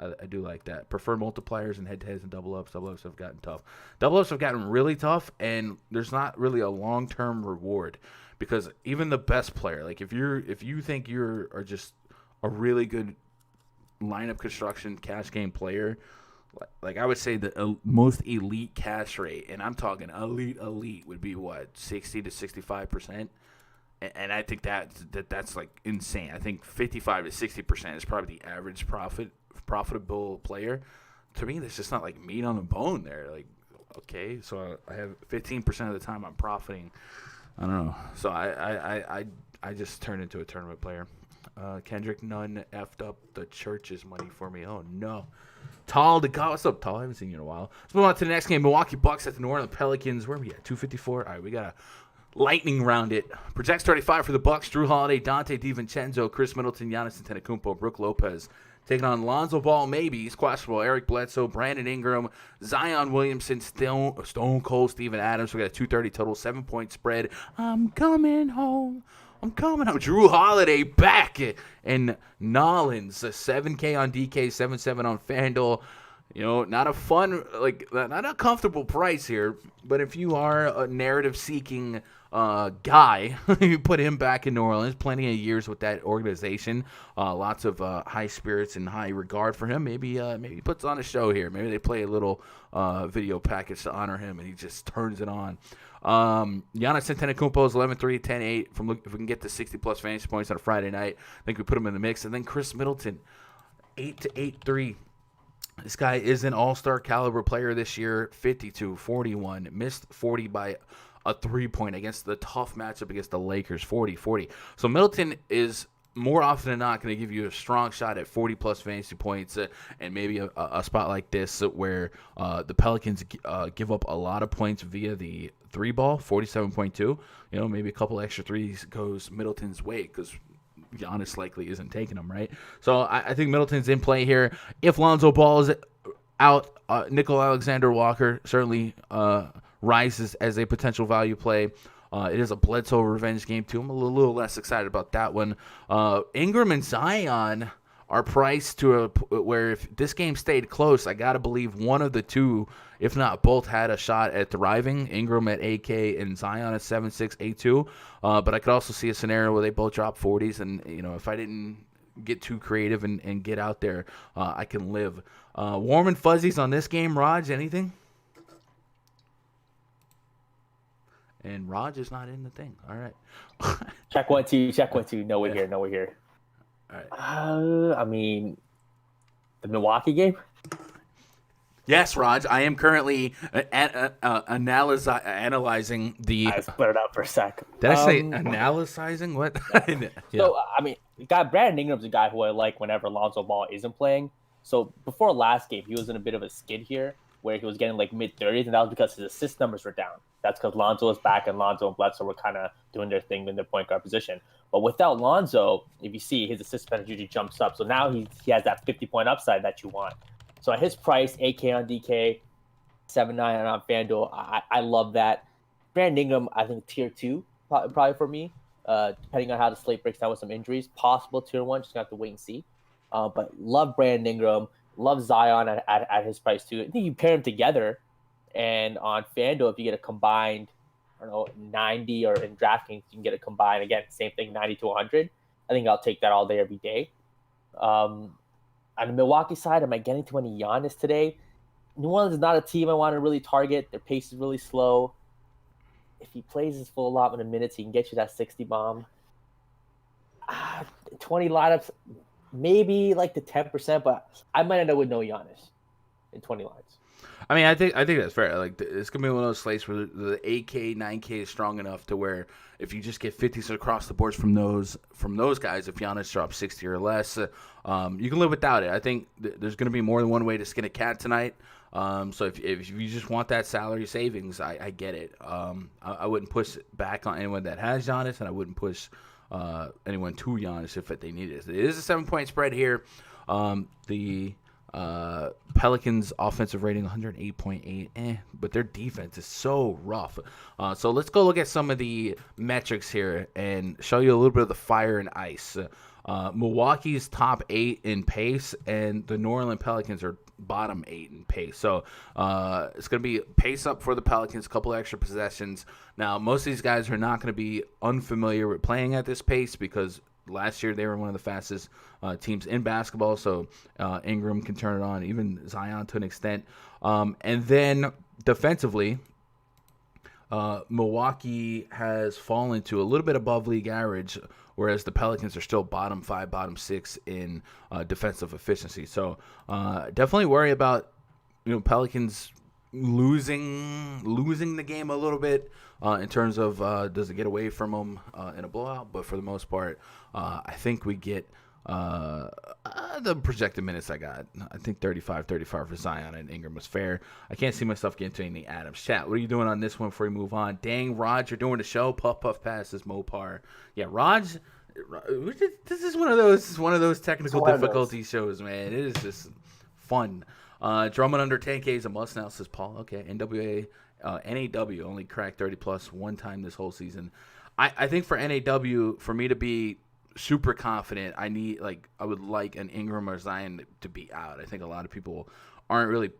I do like that. Prefer multipliers and head-to-heads and double-ups. Double-ups have gotten tough. Double-ups have gotten really tough, and there's not really a long-term reward. Because even the best player, like if you think you are just a really good lineup construction cash game player, like I would say the most elite cash rate, and I'm talking elite would be what, 60 to 65%, and I think that's like insane. I think 55 to 60% is probably the average profitable player. To me, that's just not like meat on the bone there. Like, okay, so I have 15% of the time I'm profiting. I don't know. So I just turned into a tournament player. Kendrick Nunn effed up the church's money for me. Oh, no. Tall to God. What's up, Tall? I haven't seen you in a while. Let's move on to the next game. Milwaukee Bucks at the New Orleans Pelicans. Where are we at? 254? All right, we got to lightning round it. Projects 35 for the Bucks. Drew Holiday, Dante DiVincenzo, Chris Middleton, Giannis Antetokounmpo, Brook Lopez. Taking on Lonzo Ball, maybe. He's questionable. Eric Bledsoe, Brandon Ingram, Zion Williamson, Stone Cold, Steven Adams. We got a 230 total, 7-point spread. I'm coming home. Drew Holiday back. And Nollins, 7K on DK, 7-7 on FanDuel. Not a fun, not a comfortable price here. But if you are a narrative-seeking guy, you put him back in New Orleans. Plenty of years with that organization. Lots of high spirits and high regard for him. Maybe he puts on a show here. Maybe they play a little video package to honor him, and he just turns it on. Giannis Antetokounmpo is 11-3, 10-8. If we can get to 60-plus fantasy points on a Friday night, I think we put him in the mix. And then Chris Middleton, 8-8-3. This guy is an all-star caliber player this year, 52-41. Missed 40 by a 3-point against the tough matchup against the Lakers, 40-40. So Middleton is more often than not going to give you a strong shot at 40-plus fantasy points and maybe a spot like this where the Pelicans give up a lot of points via the 3-ball, 47.2. Maybe a couple extra threes goes Middleton's way because Giannis likely isn't taking them, right? So I think Middleton's in play here. If Lonzo Ball is out, Nicole Alexander-Walker certainly rises as a potential value play. It is a Bledsoe revenge game, too. I'm a little less excited about that one. Ingram and Zion are priced to where if this game stayed close, I got to believe one of the two, if not both, had a shot at thriving. Ingram at 8K and Zion at 7.6, 8.2. But I could also see a scenario where they both drop 40s. And, if I didn't get too creative and get out there, I can live. Warm and fuzzies on this game, Raj, anything? And Raj is not in the thing. All right. Check 1, 2. Check 1, 2. No, we're here. No, we're here. All right. I mean, the Milwaukee game? Yes, Raj. I am currently analyzing the. I split it up for a sec. Did I say analyzing? What? Yeah. So, I mean, Brandon Ingram's a guy who I like whenever Lonzo Ball isn't playing. So, before last game, he was in a bit of a skid here where he was getting like mid-30s, and that was because his assist numbers were down. That's because Lonzo was back, and Lonzo and Bledsoe were kind of doing their thing in their point guard position. But without Lonzo, if you see, his assist percentage usually jumps up. So now he has that 50-point upside that you want. So at his price, 8K on DK, 7.9 on FanDuel, I love that. Brandon Ingram, I think tier 2 probably for me, depending on how the slate breaks down with some injuries. Possible tier 1, just going to have to wait and see. But love Brandon Ingram. Love Zion at his price too. I think you pair them together, and on FanDuel, if you get a combined, 90, or in DraftKings, you can get a combined, again, same thing, 90 to 100. I think I'll take that all day, every day. On the Milwaukee side, am I getting to any Giannis today? New Orleans is not a team I want to really target. Their pace is really slow. If he plays his full allotment of minutes, he can get you that 60 bomb. 20 lineups. Maybe like the 10%, but I might end up with no Giannis in 20 lines. I mean, I think that's fair. Like, it's gonna be one of those slates where the 8K, 9K is strong enough to where if you just get 50s across the boards from those guys, if Giannis drops 60 or less, you can live without it. I think there's gonna be more than one way to skin a cat tonight. So if you just want that salary savings, I get it. I wouldn't push back on anyone that has Giannis, and I wouldn't push anyone to Giannis if they need it. It is a 7-point spread here. The Pelicans offensive rating 108.8, but their defense is so rough. So let's go look at some of the metrics here and show you a little bit of the fire and ice. Milwaukee's top 8 in pace, and the New Orleans Pelicans are bottom 8 in pace. So it's going to be pace up for the Pelicans, a couple extra possessions. Now, most of these guys are not going to be unfamiliar with playing at this pace because last year they were one of the fastest teams in basketball. So Ingram can turn it on, even Zion to an extent. And then defensively, Milwaukee has fallen to a little bit above league average, whereas the Pelicans are still bottom 5, bottom 6 in defensive efficiency. So definitely worry about Pelicans losing the game a little bit in terms of does it get away from them in a blowout. But for the most part, I think we get the projected minutes I got. I think 35 for Zion and Ingram was fair. I can't see myself getting to any Adams. Chat, what are you doing on this one before we move on? Dang, Raj, you're doing the show. Puff passes Mopar. Yeah, Raj, this is one of those technical difficulty shows, man. It is just fun. Drummond under 10K is a must now, says Paul. Okay, NAW only cracked 30+ one time this whole season. I think for NAW, for me to be super confident, I would like an Ingram or Zion to be out. I think a lot of people aren't really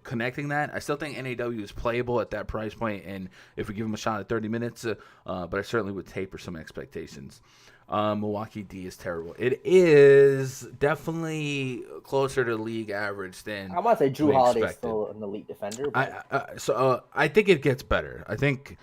connecting that. I still think NAW is playable at that price point, and if we give him a shot at 30 minutes, but I certainly would taper some expectations. Milwaukee D is terrible. It is definitely closer to league average than I want to say Drew Holiday is still an elite defender. But... I think it gets better. I think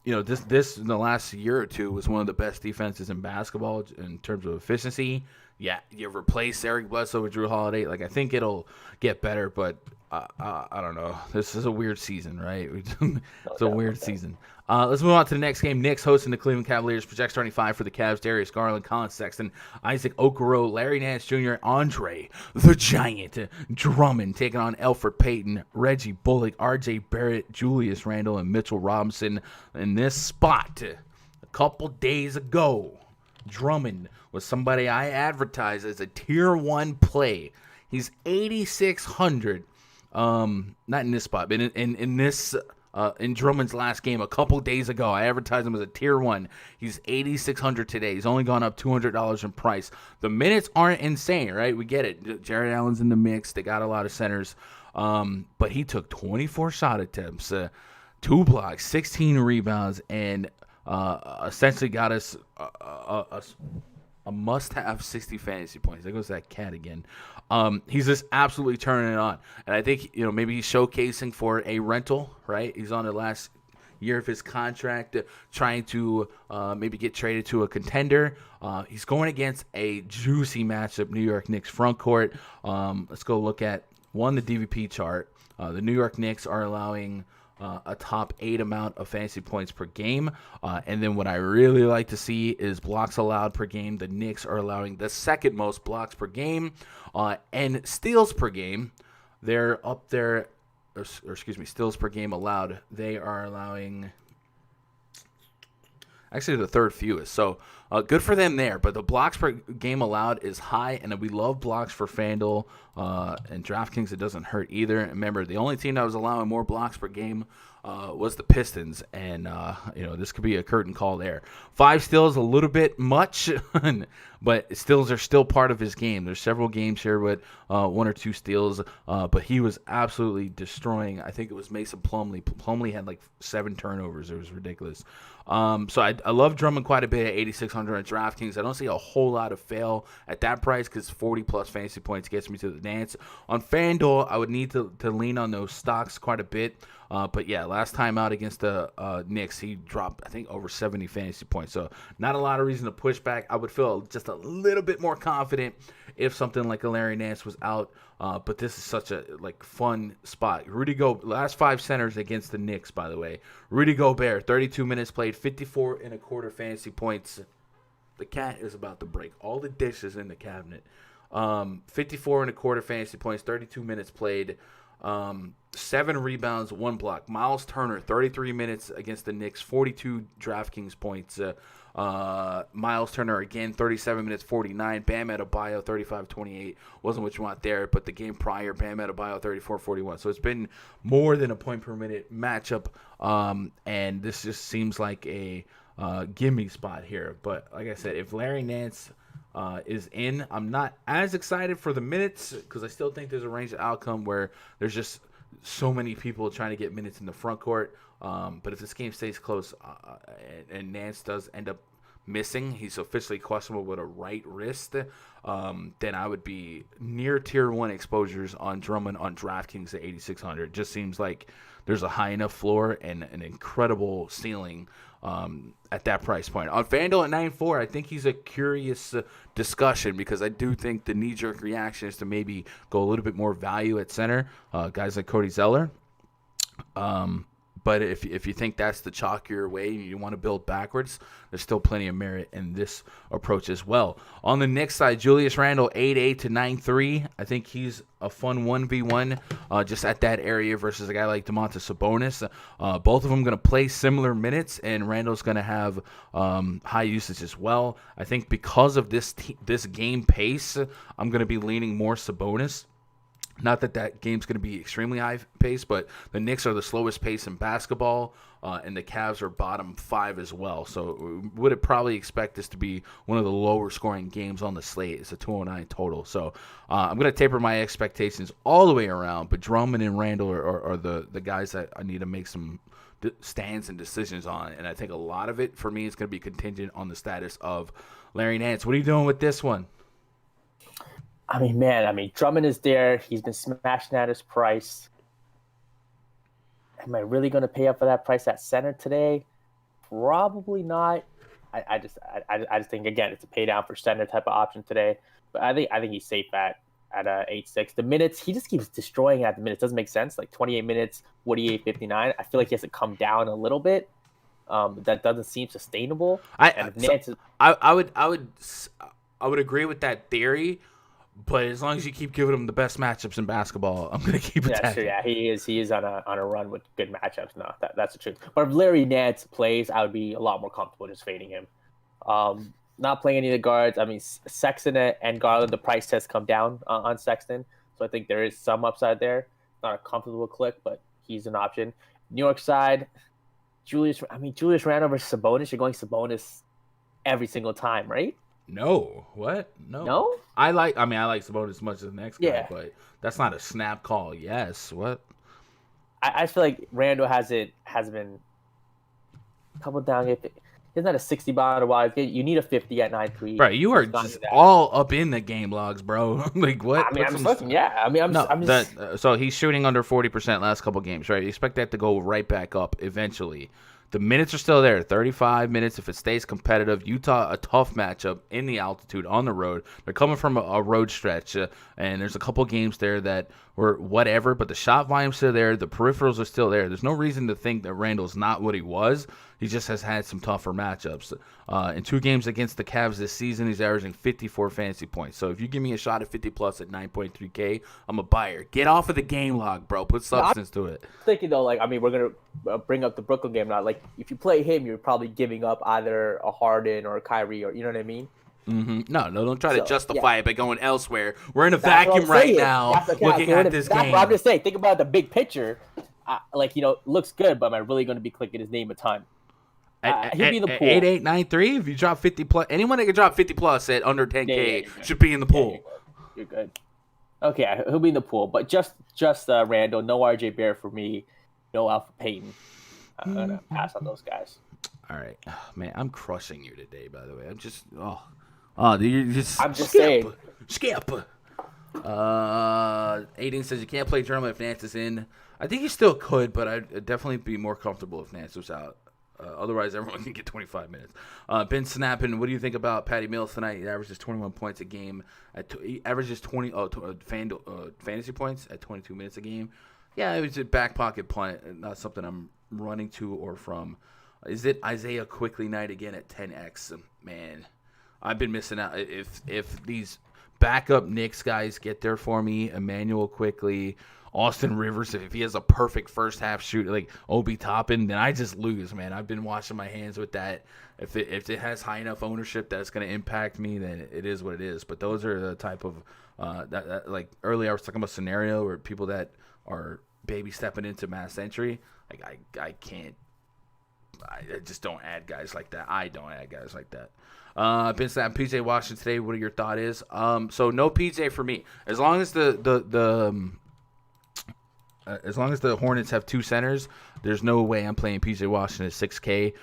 this in the last year or two was one of the best defenses in basketball in terms of efficiency. Yeah, you replace Eric Bledsoe with Drew Holiday. I think it'll get better, but I don't know. This is a weird season, right? It's a doubt, weird no doubt. season. Let's move on to the next game. Knicks hosting the Cleveland Cavaliers. Project 25 for the Cavs. Darius Garland, Colin Sexton, Isaac Okoro, Larry Nance Jr., Andre the Giant Drummond taking on Elfrid Payton, Reggie Bullock, R.J. Barrett, Julius Randle, and Mitchell Robinson in this spot. A couple days ago, Drummond was somebody I advertised as a tier 1 play. He's 8,600. Not in this spot, but in this in Drummond's last game a couple days ago, I advertised him as a tier 1. He's 8,600 today. He's only gone up $200 in price. The minutes aren't insane, right? We get it. Jared Allen's in the mix. They got a lot of centers, but he took 24 shot attempts, 2 blocks, 16 rebounds, and essentially got us a must-have 60 fantasy points. There goes that cat again. He's just absolutely turning it on. And I think, maybe he's showcasing for a rental, right? He's on the last year of his contract, trying to maybe get traded to a contender. He's going against a juicy matchup, New York Knicks front court. Let's go look at, the DVP chart. The New York Knicks are allowing a top 8 amount of fantasy points per game. And then what I really like to see is blocks allowed per game. The Knicks are allowing the second most blocks per game and steals per game. They're up there, steals per game allowed. They are allowing actually the third fewest. So good for them there. But the blocks per game allowed is high, and we love blocks for FanDuel and DraftKings. It doesn't hurt either. And remember, the only team that was allowing more blocks per game was the Pistons, and this could be a curtain call there. 5 steals, a little bit much, but steals are still part of his game. There's several games here with 1 or 2 steals, but he was absolutely destroying. I think it was Mason Plumlee. Plumlee had like 7 turnovers. It was ridiculous. So I love Drummond quite a bit at 8,600 at DraftKings. I don't see a whole lot of fail at that price because 40-plus fantasy points gets me to the dance. On FanDuel, I would need to lean on those stocks quite a bit. But yeah, last time out against the Knicks, he dropped, I think, over 70 fantasy points. So not a lot of reason to push back. I would feel just a little bit more confident if something like a Larry Nance was out. But this is such a fun spot. Last 5 centers against the Knicks, by the way. Rudy Gobert, 32 minutes played, 54 and a quarter fantasy points. The cat is about to break all the dishes in the cabinet. 54 and a quarter fantasy points, 32 minutes played, 7 rebounds, 1 block. Miles Turner, 33 minutes against the Knicks, 42 DraftKings points. Miles Turner, again, 37 minutes, 49. Bam Adebayo, 35-28. Wasn't what you want there, but the game prior, Bam Adebayo, 34-41. So it's been more than a point per minute matchup, and this just seems like a gimme spot here. But like I said, if Larry Nance is in, I'm not as excited for the minutes because I still think there's a range of outcome where there's just so many people trying to get minutes in the front court. But if this game stays close and Nance does end up missing, he's officially questionable with a right wrist, then I would be near tier 1 exposures on Drummond on DraftKings at 8,600. Just seems like there's a high enough floor and an incredible ceiling at that price point. On FanDuel at 9.4, I think he's a curious discussion because I do think the knee-jerk reaction is to maybe go a little bit more value at center, guys like Cody Zeller. But if you think that's the chalkier way and you want to build backwards, there's still plenty of merit in this approach as well. On the Knicks side, Julius Randle, 8.8 to 9.3. I think he's a fun 1v1 just at that area versus a guy like Domantas Sabonis. Both of them going to play similar minutes, and Randle's going to have high usage as well. I think because of this game pace, I'm going to be leaning more Sabonis. Not that game's going to be extremely high pace, but the Knicks are the slowest pace in basketball, and the Cavs are bottom 5 as well. So would probably expect this to be one of the lower scoring games on the slate. It's a 209 total. So I'm going to taper my expectations all the way around, but Drummond and Randle are the guys that I need to make some stands and decisions on. And I think a lot of it for me is going to be contingent on the status of Larry Nance. What are you doing with this one? Drummond is there. He's been smashing at his price. Am I really going to pay up for that price at center today? Probably not. I just think, again, it's a pay down for center type of option today. But I think he's safe at at 8-6. The minutes, he just keeps destroying at the minutes. Doesn't make sense. Like 28 minutes, 48, 59. I feel like he has to come down a little bit. That doesn't seem sustainable. I would agree with that theory, but as long as you keep giving him the best matchups in basketball, I'm gonna keep attacking. Yeah, sure. Yeah, he is on a run with good matchups. No, that's the truth. But if Larry Nance plays, I would be a lot more comfortable just fading him. Not playing any of the guards. I mean, Sexton and Garland, the price has come down on Sexton, so I think there is some upside there. Not a comfortable click, but he's an option. New York side, Julius Randle versus Sabonis. You're going Sabonis every single time, right? No. What? No. I like Sabonis as much as the next guy, but that's not a snap call. Yes. What? I feel like Randle hasn't been a couple down. He's not a 60 ball wise. You need a 50 at 9-3. Right, you are just all up in the game logs, bro. Like what? I mean, I'm just looking. Yeah, I mean, I'm just. So he's shooting under 40% last couple games, right? You expect that to go right back up eventually. The minutes are still there, 35 minutes if it stays competitive. Utah, a tough matchup in the altitude on the road. They're coming from a road stretch, and there's a couple games there that were whatever, but the shot volume's still there. The peripherals are still there. There's no reason to think that Randall's not what he was. He just has had some tougher matchups. In 2 games against the Cavs this season, he's averaging 54 fantasy points. So if you give me a shot at 50+ at 9.3K, I'm a buyer. Get off of the game log, bro. Put substance to it. Thinking though, like, I mean, we're gonna bring up the Brooklyn game now. Like, if you play him, you're probably giving up either a Harden or a Kyrie, or you know what I mean. Mm-hmm. No, don't try to justify it by going elsewhere. We're in a vacuum right now, looking at this game. I'm just saying, think about the big picture. Looks good, but am I really going to be clicking his name a ton? He'd be in the pool. 8893. If you drop 50+, anyone that can drop 50+ at under 10K should be in the pool. You're good. Okay, he'll be in the pool, but just Randall. No RJ Barrett for me. No Alpha Payton. I'm gonna pass on those guys. All right, man. I'm crushing you today. By the way, I'm just you're just. I'm just saying. Skip. Aiden says you can't play Drummond if Nance is in. I think you still could, but I'd definitely be more comfortable if Nance was out. Otherwise, everyone can get 25 minutes. Ben Snapping, what do you think about Patty Mills tonight? He averages 21 points a game. He averages 20 fantasy points at 22 minutes a game. Yeah, it was a back pocket punt, not something I'm running to or from. Is it Isaiah Quickly night again at 10x? Man, I've been missing out. If these backup Knicks guys get there for me, Emmanuel Quickly, Austin Rivers, if he has a perfect first half shoot like Obi Toppin, then I just lose, man. I've been washing my hands with that. If it has high enough ownership that it's going to impact me, then it is what it is. But those are the type of that like earlier I was talking about scenario where people that are baby stepping into mass entry, like I can't. I just don't add guys like that. I don't add guys like that. Been snapping PJ Washington today. What are your thought is? So no PJ for me. As long as as long as the Hornets have 2 centers, there's no way I'm playing PJ Washington at 6K.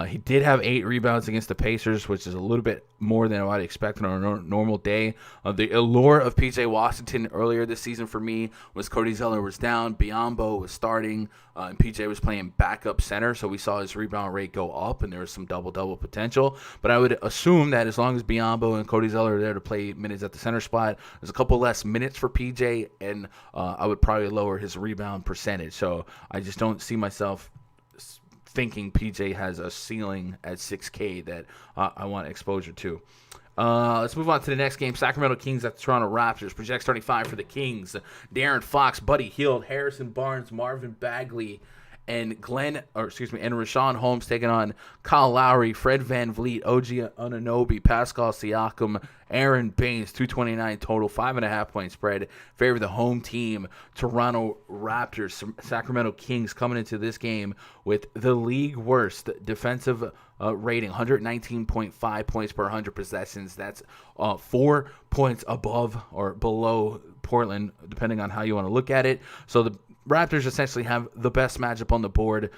He did have 8 rebounds against the Pacers, which is a little bit more than I'd expect on a normal day. The allure of PJ Washington earlier this season for me was Cody Zeller was down, Biyombo was starting, and PJ was playing backup center, so we saw his rebound rate go up, and there was some double-double potential. But I would assume that as long as Biyombo and Cody Zeller are there to play minutes at the center spot, there's a couple less minutes for PJ, and I would probably lower his rebound percentage. So I just don't see myself thinking PJ has a ceiling at 6K that I want exposure to. Let's move on to the next game. Sacramento Kings at the Toronto Raptors. Projects 35 for the Kings. Darren Fox, Buddy Hield, Harrison Barnes, Marvin Bagley, and Rashaan Holmes taking on Kyle Lowry, Fred VanVleet, OG Anunoby, Pascal Siakam, Aaron Baines, 229 total, 5.5 point spread. Favor the home team, Toronto Raptors. Sacramento Kings coming into this game with the league worst defensive rating, 119.5 points per 100 possessions. That's 4 points above or below Portland, depending on how you want to look at it. So the Raptors essentially have the best matchup on the board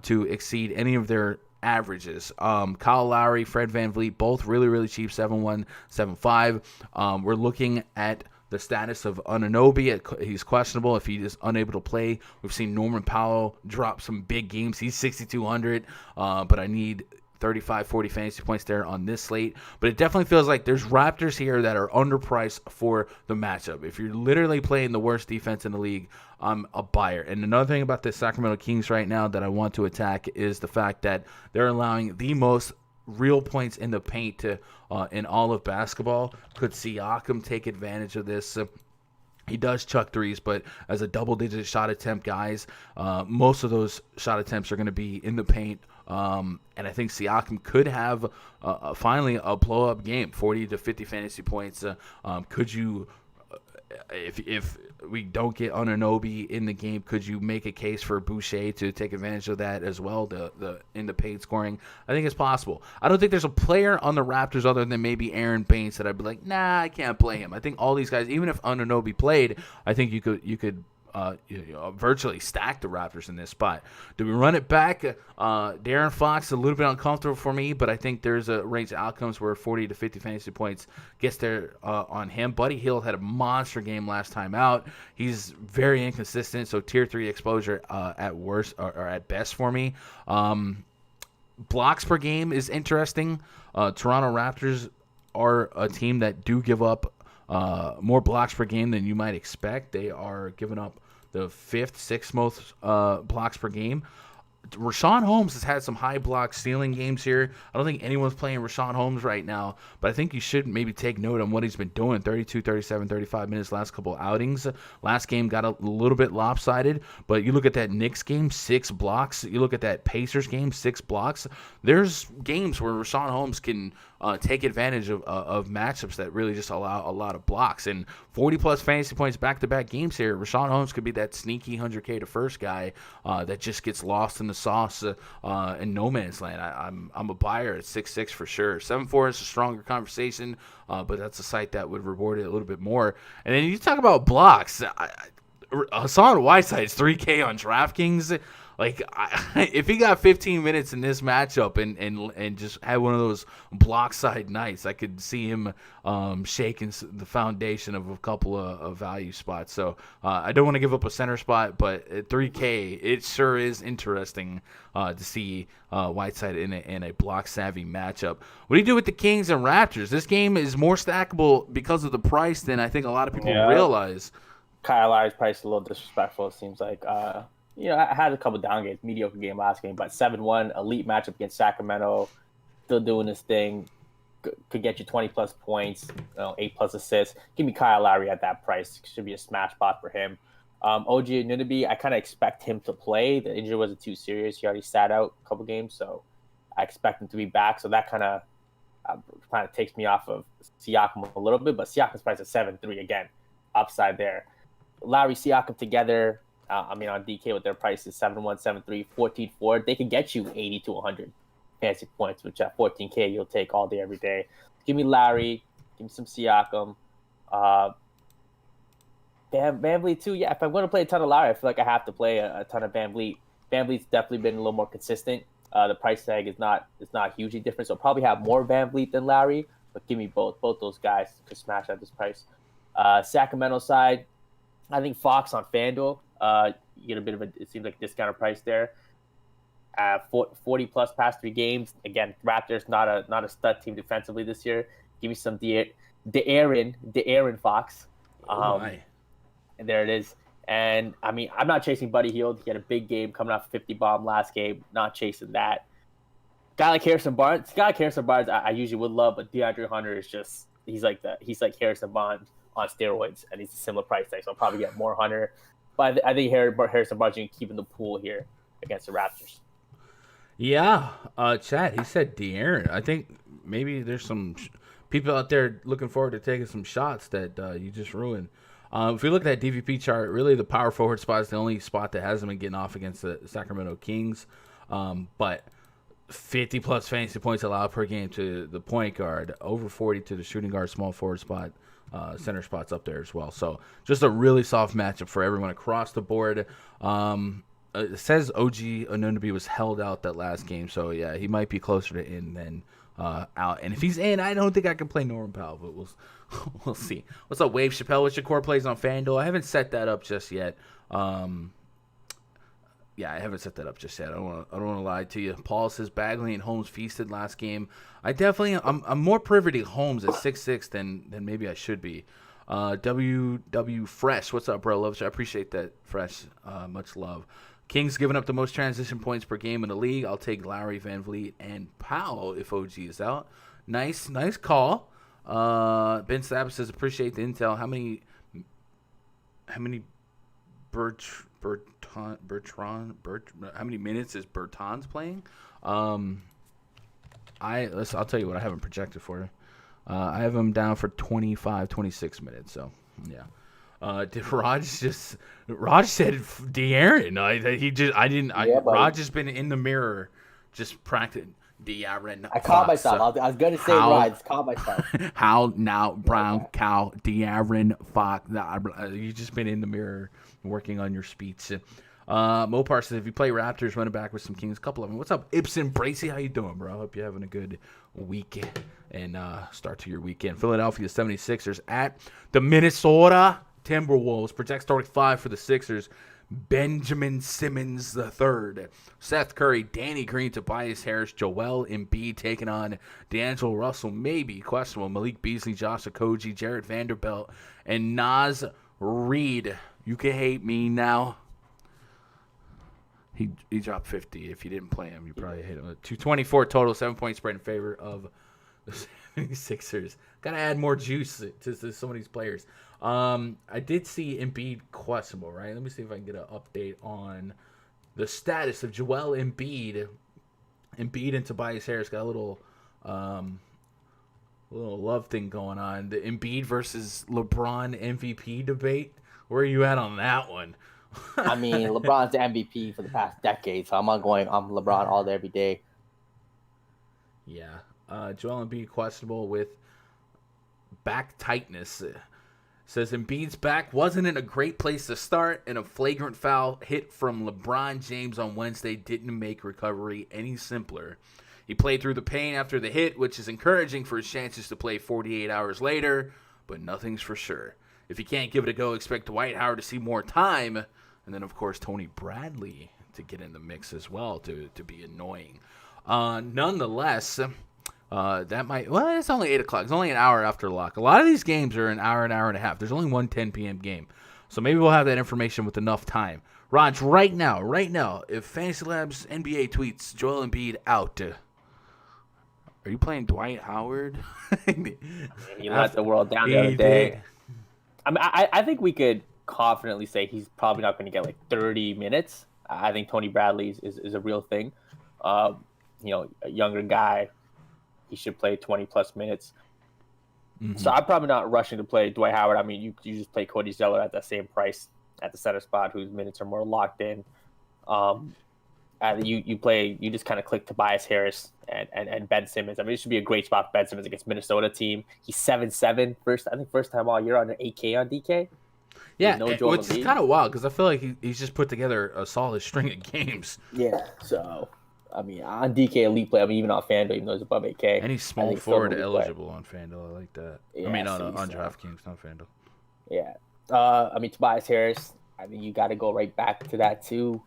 to exceed any of their averages. Kyle Lowry, Fred VanVleet, both really, really cheap, 7-1, 7-5. We're looking at the status of Anunoby. He's questionable if he is unable to play. We've seen Norman Powell drop some big games. He's 6,200, but I need 35, 40 fantasy points there on this slate. But it definitely feels like there's Raptors here that are underpriced for the matchup. If you're literally playing the worst defense in the league, I'm a buyer. And another thing about the Sacramento Kings right now that I want to attack is the fact that they're allowing the most real points in the paint to in all of basketball. Could Siakam take advantage of this? He does chuck threes, but as a double-digit shot attempt, guys, most of those shot attempts are going to be in the paint. And I think Siakam could have finally a blow-up game, 40 to 50 fantasy points. Could you, if we don't get Anunoby in the game, could you make a case for Boucher to take advantage of that as well, the in the paint scoring? I think it's possible. I don't think there's a player on the Raptors other than maybe Aaron Baines that I'd be like, nah, I can't play him. I think all these guys, even if Anunoby played, I think you could virtually stack the Raptors in this spot. Do we run it back? De'Aaron Fox, a little bit uncomfortable for me, but I think there's a range of outcomes where 40 to 50 fantasy points gets there on him. Buddy Hield had a monster game last time out. He's very inconsistent, so tier 3 exposure at worst or at best for me. Blocks per game is interesting. Toronto Raptors are a team that do give up more blocks per game than you might expect. They are giving up the 5th, 6th most blocks per game. Rashaan Holmes has had some high block stealing games here. I don't think anyone's playing Rashaan Holmes right now, but I think you should maybe take note on what he's been doing. 32, 37, 35 minutes last couple outings. Last game got a little bit lopsided, but you look at that Knicks game, 6 blocks. You look at that Pacers game, 6 blocks. There's games where Rashaan Holmes can take advantage of matchups that really just allow a lot of blocks. And 40-plus fantasy points back-to-back games here. Rashaan Holmes could be that sneaky 100K to first guy that just gets lost in the sauce in no man's land. I'm a buyer at 6-6 for sure. 7-4 is a stronger conversation, but that's a site that would reward it a little bit more. And then you talk about blocks. Hassan Whiteside's 3K on DraftKings. Like, if he got 15 minutes in this matchup and just had one of those block side nights, I could see him shaking the foundation of a couple of value spots. So I don't want to give up a center spot, but at 3K, it sure is interesting to see Whiteside in a block-savvy matchup. What do you do with the Kings and Raptors? This game is more stackable because of the price than I think a lot of people realize. Kyle Lowry's price is a little disrespectful, it seems like. I had a couple down games, mediocre game last game, but 7-1, elite matchup against Sacramento, still doing this thing, could get you 20-plus points, 8-plus assists. Give me Kyle Lowry at that price. Should be a smash spot for him. OG Anunoby, I kind of expect him to play. The injury wasn't too serious. He already sat out a couple games, so I expect him to be back. So that kind of takes me off of Siakam a little bit, but Siakam's price is 7-3 again, upside there. Lowry, Siakam together. On DK with their prices 7-1, 7-3, 14-4, they can get you 80 to 100 fantasy points, which at 14K you'll take all day, every day. Give me Lowry, give me some Siakam. VanVleet too. Yeah, if I'm going to play a ton of Lowry, I feel like I have to play a ton of VanVleet. VanVleet's definitely been a little more consistent. The price tag is not hugely different, so I'll probably have more VanVleet than Lowry, but give me both those guys to smash at this price. Sacramento side, I think Fox on FanDuel. You get a bit of it seems like a discounted price there. 40-plus past 3 games. Again, Raptors not a stud team defensively this year. Give me some De'Aaron Fox. And there it is. And, I'm not chasing Buddy Hield. He had a big game coming off a 50 bomb last game. Not chasing that. Guy like Harrison Barnes, I usually would love, but Deandre Hunter is just he's like Harrison Barnes on steroids, and he's a similar price tag. So I'll probably get more Hunter. But I think Harrison Barnes can keep in the pool here against the Raptors. Yeah, Chad, he said De'Aaron. I think maybe there's some people out there looking forward to taking some shots that you just ruined. If we look at that DVP chart, really the power forward spot is the only spot that hasn't been getting off against the Sacramento Kings. But 50-plus fantasy points allowed per game to the point guard, over 40 to the shooting guard, small forward spot. Center spots up there as well. So just a really soft matchup for everyone across the board. It says OG Anunoby was held out that last game. So, yeah, he might be closer to in than out. And if he's in, I don't think I can play Norman Powell, but we'll see. What's up, Wave Chappelle? What's your core plays on FanDuel? I haven't set that up just yet. Yeah, I haven't set that up just yet. I don't want to lie to you. Paul says Bagley and Holmes feasted last game. I'm more privy to Holmes at 6'6" than maybe I should be. WW Fresh, what's up, bro? I appreciate that, Fresh. Much love. Kings giving up the most transition points per game in the league. I'll take Lowry, Van Vliet, and Powell if OG is out. Nice call. Ben Stapp says appreciate the intel. How many Bertrand, how many minutes is Bertans playing? I'll tell you what I have him projected for. I have him down for 26 minutes. So yeah. Did Raj said De'Aaron. Raj has been in the mirror just practicing De'Aaron. I caught myself. I was going to say Raj. Caught myself. How now, brown cow, De'Aaron Fox. You've just been in the mirror working on your speech. Mopar says if you play Raptors, run it back with some Kings. A couple of them. What's up, Ibsen Bracey? How you doing, bro? Hope you're having a good weekend and start to your weekend. Philadelphia 76ers at the Minnesota Timberwolves. Project starting 5 for the Sixers. Benjamin Simmons III, Seth Curry, Danny Green, Tobias Harris, Joel Embiid taking on D'Angelo Russell, maybe questionable, Malik Beasley, Josh Okogie, Jarrett Vanderbilt, and Naz Reid. You can hate me now. He dropped 50. If you didn't play him, you probably hit him. 224 total, 7-point spread in favor of the 76ers. Got to add more juice to some of these players. I did see Embiid questionable, right? Let me see if I can get an update on the status of Joel Embiid. Embiid and Tobias Harris got a little love thing going on. The Embiid versus LeBron MVP debate. Where are you at on that one? I mean, LeBron's the MVP for the past decade, so I'm LeBron all day, every day. Yeah. Joel Embiid questionable with back tightness. Says Embiid's back wasn't in a great place to start, and a flagrant foul hit from LeBron James on Wednesday didn't make recovery any simpler. He played through the pain after the hit, which is encouraging for his chances to play 48 hours later, but nothing's for sure. If he can't give it a go, expect Dwight Howard to see more time, and then, of course, Tony Bradley to get in the mix as well to be annoying. Nonetheless, it's only 8 o'clock. It's only an hour after lock. A lot of these games are an hour and a half. There's only one 10 p.m. game. So maybe we'll have that information with enough time. Raj, right now, if Fantasy Labs NBA tweets Joel Embiid out, are you playing Dwight Howard? He let the world down the other day. I mean, I think we could confidently say he's probably not going to get like 30 minutes. I think Tony Bradley is a real thing. A younger guy. He should play 20-plus minutes. Mm-hmm. So I'm probably not rushing to play Dwight Howard. I mean, you just play Cody Zeller at that same price at the center spot, whose minutes are more locked in. You just kind of click Tobias Harris and Ben Simmons. I mean, it should be a great spot for Ben Simmons against Minnesota team. He's 7-7, first time all year under 8K on DK. Yeah, which is kind of wild because I feel like he's just put together a solid string of games. Yeah, so... I mean, on DK Elite Play, I mean, even on FanDuel, even though it's above 8K. And he's small forward eligible on FanDuel. I like that. Yeah, I mean, on DraftKings, not FanDuel. Yeah. Tobias Harris, I mean, you got to go right back to that, too.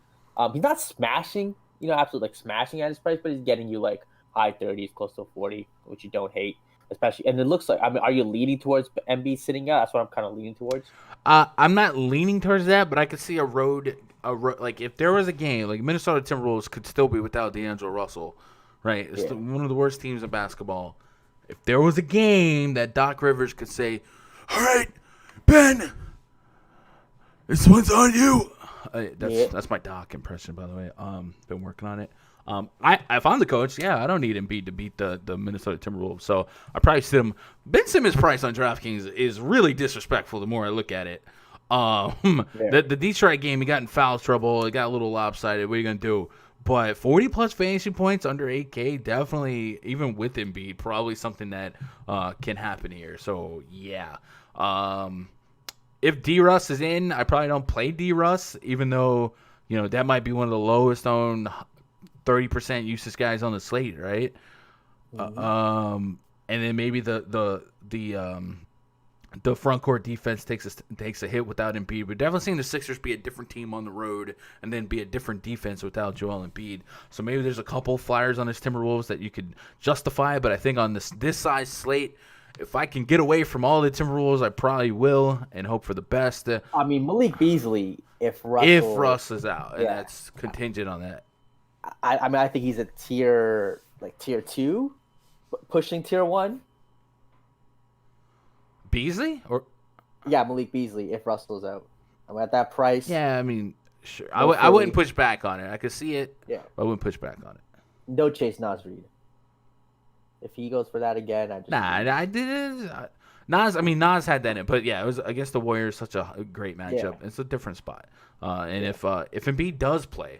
He's not smashing, absolutely like smashing at his price, but he's getting you like high 30s, close to 40, which you don't hate. Especially, and it looks like, I mean, are you leaning towards Embiid sitting out? That's what I'm kind of leaning towards. I'm not leaning towards that, but I could see a road, like if there was a game, like Minnesota Timberwolves could still be without D'Angelo Russell, right? It's one of the worst teams in basketball. If there was a game that Doc Rivers could say, all right, Ben, this one's on you. That's my Doc impression, by the way. Been working on it. If I'm the coach, I don't need Embiid to beat the Minnesota Timberwolves. So I probably sit him. Ben Simmons' price on DraftKings is really disrespectful the more I look at it. The Detroit game, he got in foul trouble. It got a little lopsided. What are you going to do? But 40-plus fantasy points under 8K, definitely, even with Embiid, probably something that can happen here. So, yeah. If D-Russ is in, I probably don't play D-Russ, even though, that might be one of the lowest owned 30% usage guys on the slate, right? Mm-hmm. And then maybe the the front court defense takes a hit without Embiid. We're definitely seeing the Sixers be a different team on the road and then be a different defense without Joel Embiid. So maybe there's a couple flyers on this Timberwolves that you could justify, but I think on this size slate, if I can get away from all the Timberwolves, I probably will and hope for the best. I mean, Malik Beasley, if Russ is out, and that's contingent on that. I mean, I think he's a tier 2, pushing tier 1. Beasley Malik Beasley if Russell's out. I'm at that price. Yeah, I mean, sure. I wouldn't push back on it. I could see it. Yeah, I wouldn't push back on it. No Chase Nas Reed. If he goes for that again, I did. Nas had that in it, but yeah, it was against the Warriors. Such a great matchup. Yeah. It's a different spot. If Embiid does play,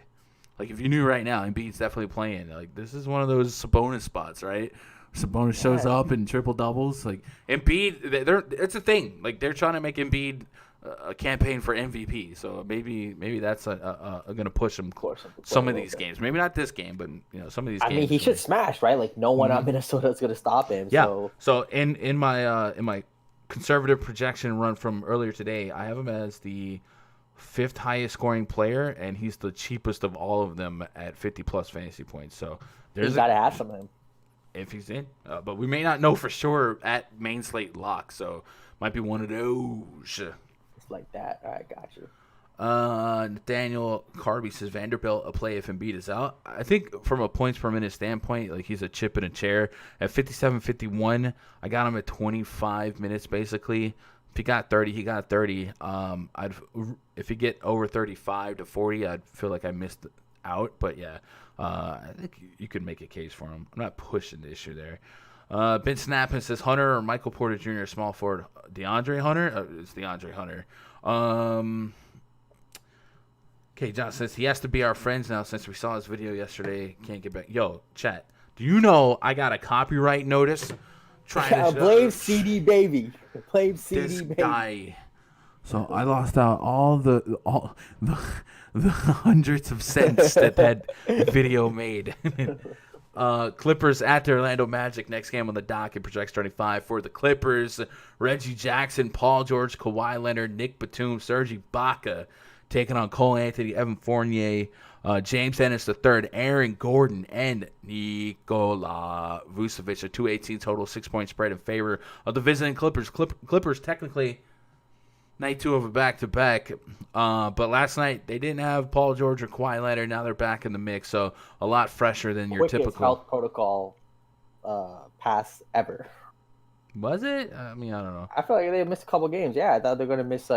like if you knew right now, Embiid's definitely playing. Like this is one of those Sabonis spots, right? Sabonis shows up in triple doubles. Like Embiid, it's a thing. Like they're trying to make Embiid a campaign for MVP. So maybe that's going to push him some of these games. Maybe not this game, but some of these games. I mean, he should smash, right? Like no one on Minnesota is going to stop him. Yeah. So in my conservative projection run from earlier today, I have him as the 5th highest scoring player, and he's the cheapest of all of them at 50 plus fantasy points. So you got to ask him. If he's in, but we may not know for sure at main slate lock, so might be one of those. It's like that. All right, got you. Nathaniel Carvey says Vanderbilt a play if Embiid is out. I think from a points per minute standpoint, like he's a chip in a chair. At 57-51, I got him at 25 minutes basically. If he got 30, he got 30. If he get over 35 to 40, I'd feel like I missed out, but yeah. I think you could make a case for him. I'm not pushing the issue there. Ben Snappin says Hunter or Michael Porter Jr. small forward. DeAndre Hunter? It's DeAndre Hunter. Okay, John says he has to be our friends now since we saw his video yesterday. Can't get back. Yo, chat. Do you know I got a copyright notice? Blame CD Baby. Blame CD Baby. Guy. So I lost out all the hundreds of cents that video made. Clippers at the Orlando Magic. Next game on the docket projects 25 for the Clippers. Reggie Jackson, Paul George, Kawhi Leonard, Nick Batum, Serge Ibaka taking on Cole Anthony, Evan Fournier, James Ennis III, Aaron Gordon, and Nikola Vucevic. A 218 total 6-point spread in favor of the visiting Clippers. Clippers technically night 2 of a back-to-back. But last night, they didn't have Paul George or Kawhi Leonard. Now they're back in the mix, so a lot fresher than your typical health protocol pass ever. Was it? I mean, I don't know. I feel like they missed a couple games. Yeah, I thought they were going to miss,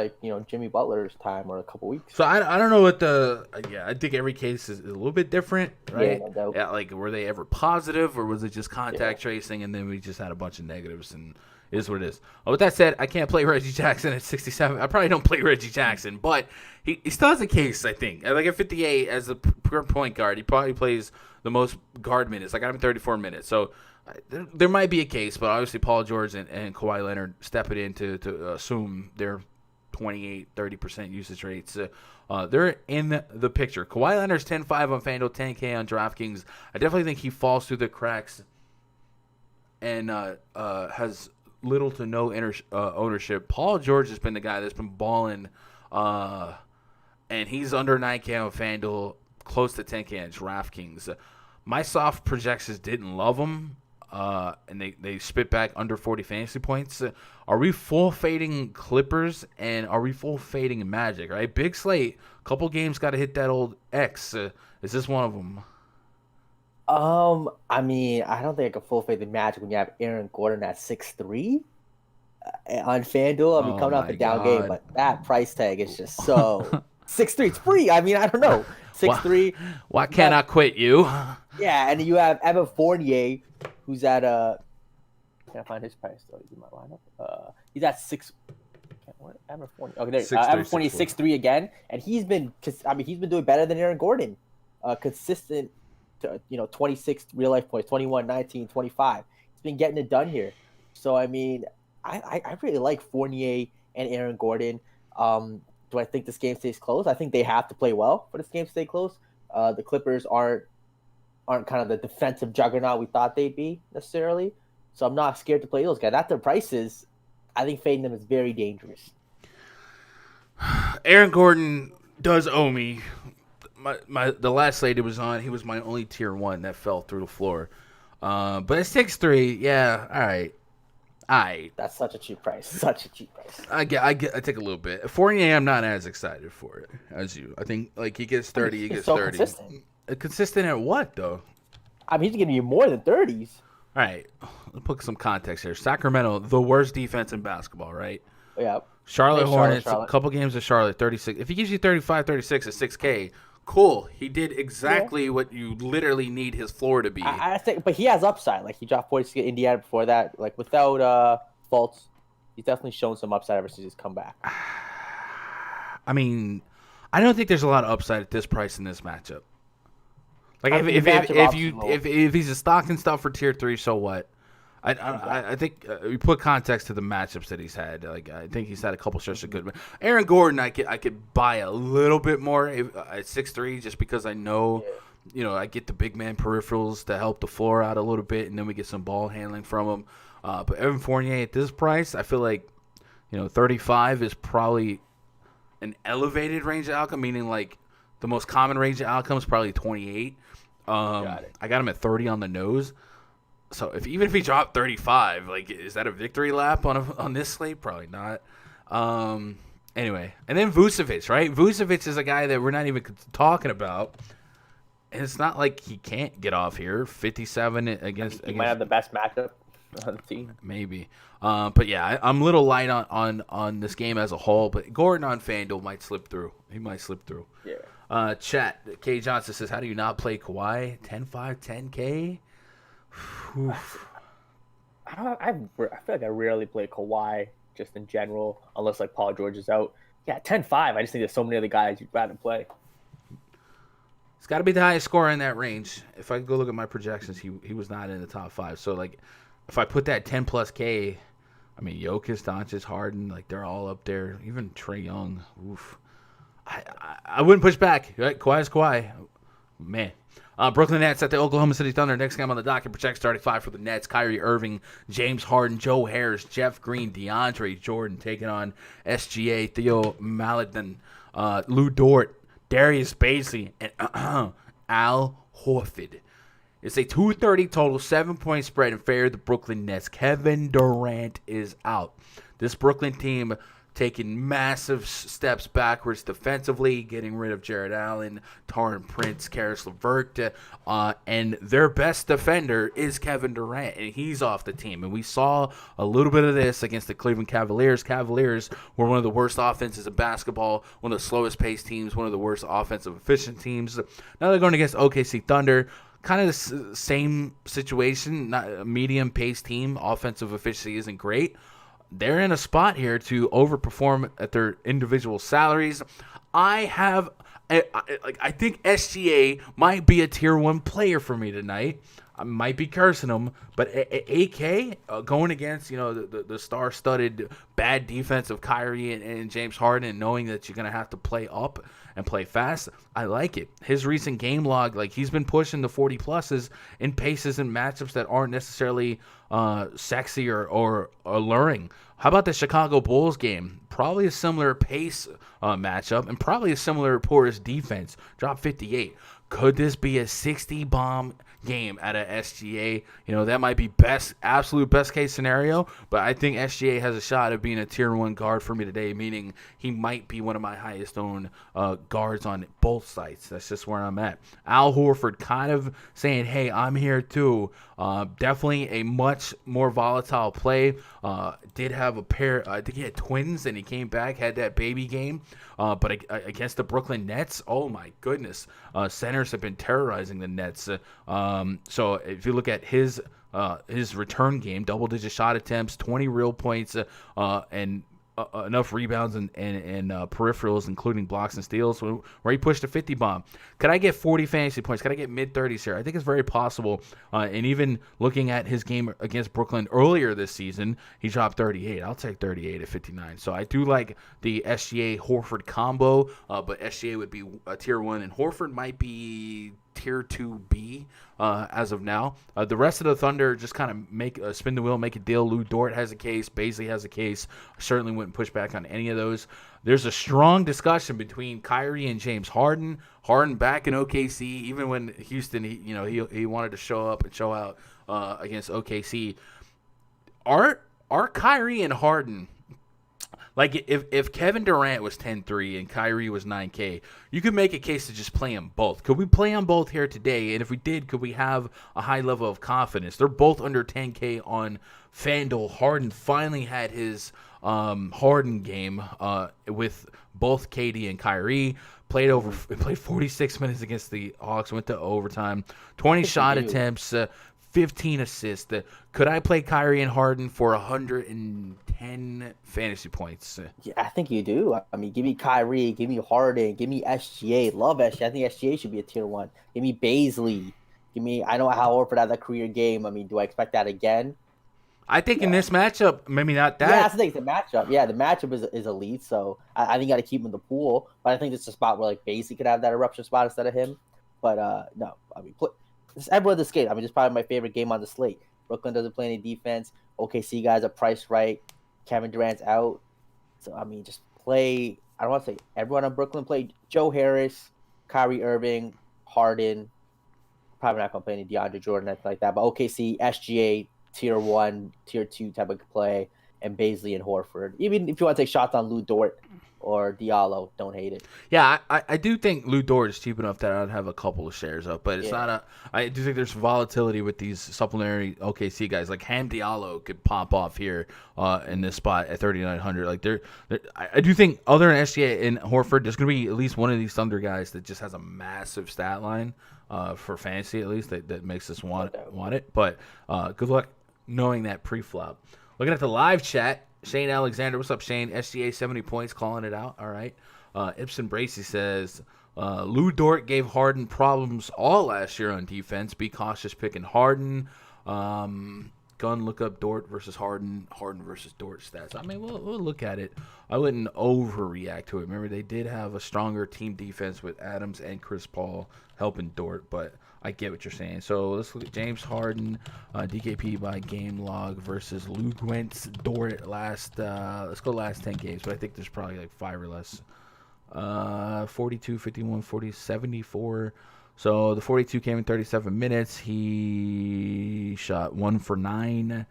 Jimmy Butler's time or a couple weeks. So I don't know what I think every case is a little bit different, right? Yeah, no doubt. Yeah, like, were they ever positive, or was it just contact tracing, and then we just had a bunch of negatives, and it is what it is. With that said, I can't play Reggie Jackson at 67. I probably don't play Reggie Jackson, but he still has a case, I think. Like at 58, as a pure point guard, he probably plays the most guard minutes. I got him at 34 minutes. So there might be a case, but obviously Paul George and Kawhi Leonard step it in to assume their 28, 30% usage rates. They're in the picture. Kawhi Leonard's 10-5 on FanDuel, 10K on DraftKings. I definitely think he falls through the cracks and has little to no ownership. Paul George has been the guy that's been balling, and he's under 9K on FanDuel, close to 10K on DraftKings. My soft projections didn't love him, and they spit back under 40 fantasy points. Are we full fading Clippers, and are we full fading Magic, right? Big slate, couple games got to hit that old X. Is this one of them? I mean, I don't think I can full fade the Magic when you have Aaron Gordon at 6'3" on FanDuel. I mean, coming off a down game, but that price tag is just so 6'3". It's free. I mean, I don't know. 6'3". Why can't I quit you? Yeah, and you have Evan Fournier, who's at can't find his price though. He's in my lineup. He's at 6. Evan Fournier. Okay, there. Evan Fournier 6'3" again, and he's been doing better than Aaron Gordon. Consistent. 26 real life points, 21, 19, 25. He's been getting it done here. So, I mean, I really like Fournier and Aaron Gordon. Do I think this game stays close? I think they have to play well for this game to stay close. The Clippers aren't kind of the defensive juggernaut we thought they'd be necessarily. So I'm not scared to play those guys. At their prices, I think fading them is very dangerous. Aaron Gordon does owe me. The last slate it was on, he was my only tier 1 that fell through the floor. But at 6'3", yeah, all right. That's such a cheap price. Such a cheap price. I take a little bit. Fournier, I'm not as excited for it as you. I think like he gets 30, he gets so 30. Consistent. Consistent at what though? I mean, he's giving you more than 30s. All right, let's put some context here. Sacramento, the worst defense in basketball, right? Yeah. Charlotte Hornets, a couple games of Charlotte, 36. If he gives you 35, 36 at 6K, cool. He did exactly what you literally need his floor to be. I think, but he has upside. Like he dropped 46 at Indiana before that. Like without Fultz, he's definitely shown some upside ever since he's come back. I mean, I don't think there's a lot of upside at this price in this matchup. Like if he's a stock and stuff for tier 3, so what? I think we put context to the matchups that he's had. Like I think he's had a couple stretches of good. Aaron Gordon, I could buy a little bit more at 6'3", just because I know, I get the big man peripherals to help the floor out a little bit, and then we get some ball handling from him. But Evan Fournier at this price, I feel like 35 is probably an elevated range of outcome, meaning like the most common range of outcome is probably 28. I got him at 30 on the nose. So even if he dropped 35, like, is that a victory lap on this slate? Probably not. Anyway, and then Vucevic, right? Vucevic is a guy that we're not even talking about, and it's not like he can't get off here. 57 against. He might have the best matchup on the team. Maybe, but yeah, I'm a little light on this game as a whole. But Gordon on FanDuel might slip through. He might slip through. Yeah. Chat. K Johnson says, "How do you not play Kawhi? 10-5, 10K." I feel like I rarely play Kawhi just in general, unless like Paul George is out. Yeah, 10-5. I just think there's so many other guys you'd rather play. It's got to be the highest scorer in that range. If I go look at my projections, he was not in the top 5. So like, if I put that 10+ K, I mean Jokic, Doncic, Harden, like they're all up there. Even Trey Young. Oof. I wouldn't push back. Right? Kawhi's Kawhi. Man. Brooklyn Nets at the Oklahoma City Thunder. Next game on the docket, projects 35 for the Nets. Kyrie Irving, James Harden, Joe Harris, Jeff Green, DeAndre Jordan taking on SGA, Theo Maledon, Lou Dort, Darius Bazley, and Al Horford. It's a 230 total, 7-point spread in favor of the Brooklyn Nets. Kevin Durant is out. This Brooklyn team taking massive steps backwards defensively, getting rid of Jared Allen, Taurean Prince, Karis LeVert, and their best defender is Kevin Durant, and he's off the team. And we saw a little bit of this against the Cleveland Cavaliers. Cavaliers were one of the worst offenses in basketball, one of the slowest paced teams, one of the worst offensive efficient teams. Now they're going against OKC Thunder. Kind of the same situation, not a medium paced team. Offensive efficiency isn't great. They're in a spot here to overperform at their individual salaries. I think SGA might be a tier 1 player for me tonight. I might be cursing him, but AK going against the star-studded bad defense of Kyrie and James Harden, and knowing that you're gonna have to play up and play fast, I like it. His recent game log, like he's been pushing the 40 pluses in paces and matchups that aren't necessarily sexy or alluring. How about the Chicago Bulls game? Probably a similar pace matchup and probably a similar porous defense. Drop 58. Could this be a 60-bomb game at a SGA? That might be absolute best case scenario, but I think SGA has a shot at being a tier 1 guard for me today, meaning he might be one of my highest owned guards on both sites. That's just where I'm at. Al Horford kind of saying, hey, I'm here too. Definitely a much more volatile play. Did have a pair, I think he had twins and he came back, had that baby game. But against the Brooklyn Nets, oh my goodness, centers have been terrorizing the Nets. So if you look at his return game, double-digit shot attempts, 20 real points, and enough rebounds and peripherals, including blocks and steals, where he pushed a 50 bomb. Could I get 40 fantasy points? Could I get mid-30s here? I think it's very possible. And even looking at his game against Brooklyn earlier this season, he dropped 38. I'll take 38 at 59. So I do like the SGA-Horford combo, but SGA would be a tier 1, and Horford might be tier 2B as of now. The rest of the Thunder just kind of make spin the wheel, make a deal. Lou Dort has a case. Baisley has a case. I certainly wouldn't push back on any of those. There's a strong discussion between Kyrie and James Harden. Harden back in OKC, even when Houston, he wanted to show up and show out against OKC. Are Kyrie and Harden, like if Kevin Durant was 10-3 and Kyrie was 9K, you could make a case to just play them both. Could we play them both here today? And if we did, could we have a high level of confidence? They're both under 10K on FanDuel. Harden finally had his Harden game with both KD and Kyrie. Played 46 minutes against the Hawks, went to overtime, 20 shot attempts, 15 assists. Could I play Kyrie and Harden for 110 fantasy points? Yeah, I think you do. I mean, give me Kyrie, give me Harden, give me SGA. Love SGA. I think SGA should be a tier 1. Give me Baisley. I know how Horford had that career game. I mean, do I expect that again? I think in this matchup, maybe not that. Yeah, that's the thing. It's a matchup. Yeah, the matchup is elite, so I think you got to keep him in the pool. But I think it's a spot where like Baisley could have that eruption spot instead of him. But no, I mean, everyone this game. I mean, it's probably my favorite game on the slate. Brooklyn doesn't play any defense. OKC guys are priced right. Kevin Durant's out. So I mean, just play. I don't want to say everyone on Brooklyn play Joe Harris, Kyrie Irving, Harden. Probably not gonna play any DeAndre Jordan, anything like that. But OKC, SGA. Tier 1, tier 2 type of play, and Baisley and Horford. Even if you want to take shots on Lou Dort or Diallo, don't hate it. Yeah, I do think Lou Dort is cheap enough that I'd have a couple of shares up, but it's not I do think there's volatility with these supplementary OKC guys. Like Ham Diallo could pop off here in this spot at 3,900. Like I do think other than SGA and Horford, there's going to be at least one of these Thunder guys that just has a massive stat line for fantasy at least that makes us want it. But good luck knowing that pre-flop. Looking at the live chat, Shane Alexander. What's up, Shane? SGA 70 points, calling it out. All right. Ibsen Bracey says, Lou Dort gave Harden problems all last year on defense. Be cautious picking Harden. Gun, look up Dort versus Harden versus Dort stats. I mean, we'll look at it. I wouldn't overreact to it. Remember, they did have a stronger team defense with Adams and Chris Paul helping Dort, but I get what you're saying. So let's look at James Harden, DKP by game log versus Lou Gwent's Dort let's go last 10 games, but I think there's probably like 5 or less. 42, 51, 40, 74. So the 42 came in 37 minutes. He shot 1 for 9,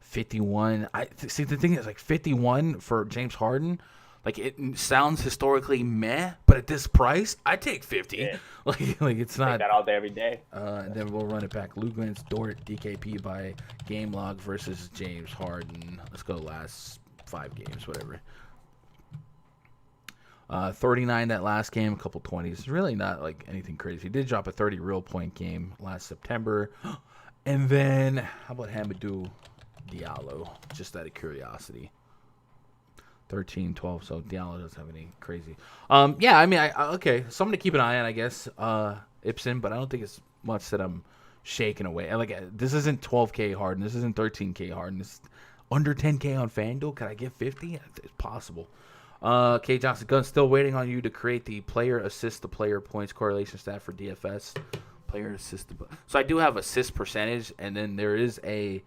51. See, the thing is, like 51 for James Harden, like it sounds historically meh, but at this price, I take 50. Yeah. Like it's not. Take that all day, every day. And then we'll run it back. Lugans, Dort, DKP by game log versus James Harden. Let's go last 5 games, whatever. 39 that last game, a couple 20s. Really not like anything crazy. He did drop a 30 real point game last September. And then, how about Hamidou Diallo? Just out of curiosity. 13, 12, so Diallo doesn't have any crazy. Yeah, I mean, okay, something to keep an eye on, I guess, Ibsen, but I don't think it's much that I'm shaking away. Like, this isn't 12K Harden. This isn't 13K Harden. This is under 10K on FanDuel. Could I get 50? It's possible. K. Johnson Gunn, still waiting on you to create the player assist to player points correlation stat for DFS. Player assist. So I do have assist percentage, and then there is a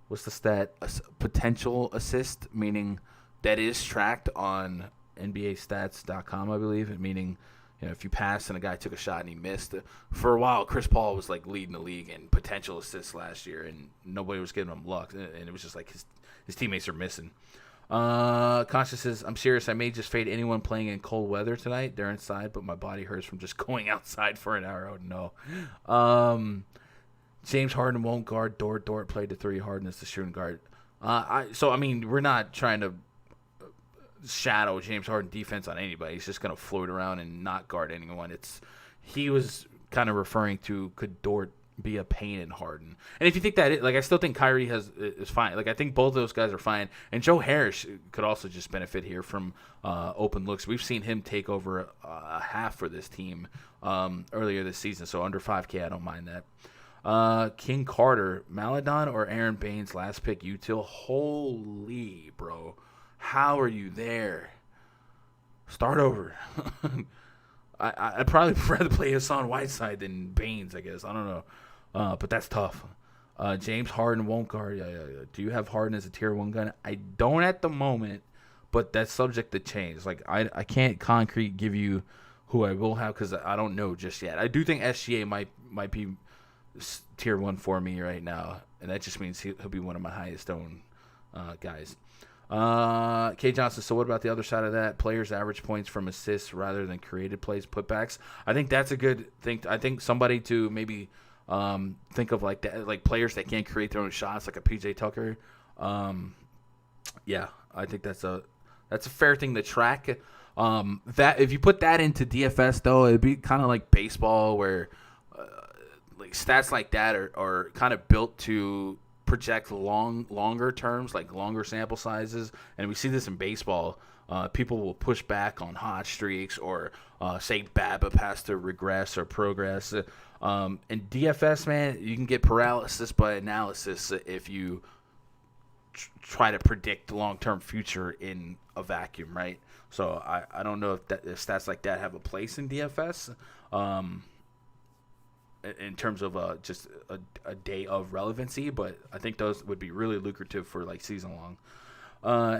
what's the stat? Potential assist, meaning that is tracked on NBAstats.com, I believe. Meaning, if you pass and a guy took a shot and he missed. For a while, Chris Paul was like leading the league in potential assists last year, and nobody was giving him luck, and it was just like his teammates are missing. Conscious says, I'm serious. I may just fade anyone playing in cold weather tonight. They're inside, but my body hurts from just going outside for an hour. Oh, no. James Harden won't guard Dort. Dort played the 3. Harden is the shooting guard. We're not trying to shadow James Harden defense on anybody. He's just going to float around and not guard anyone. He was kind of referring to, could Dort be a pain in Harden? And if you think that, I still think Kyrie is fine. Like, I think both of those guys are fine. And Joe Harris could also just benefit here from open looks. We've seen him take over a half for this team earlier this season. So under 5K, I don't mind that. King Carter, Maladon or Aaron Baines, last pick util. Holy, bro. How are you there? Start over. I'd probably rather play Hassan Whiteside than Baines, I guess. I don't know. But that's tough. James Harden won't guard. Yeah. Do you have Harden as a tier 1 gun? I don't at the moment, but that's subject to change. Like, I can't concrete give you who I will have because I don't know just yet. I do think SGA might be tier 1 for me right now, and that just means he'll be one of my highest owned guys. K. Johnson, so what about the other side of that? Players' average points from assists rather than created plays, putbacks. I think that's a good thing. I think somebody to maybe think of like that, like players that can't create their own shots, like a PJ Tucker. Yeah, I think that's a fair thing to track. That if you put that into DFS though, it'd be kind of like baseball where like stats like that are kind of built to project longer terms, like longer sample sizes, and we see this in baseball. People will push back on hot streaks or say BABIP has to regress or progress. In DFS, man, you can get paralysis by analysis if you try to predict the long-term future in a vacuum, right? So I don't know if stats like that have a place in DFS. In terms of just a day of relevancy, but I think those would be really lucrative for like season long.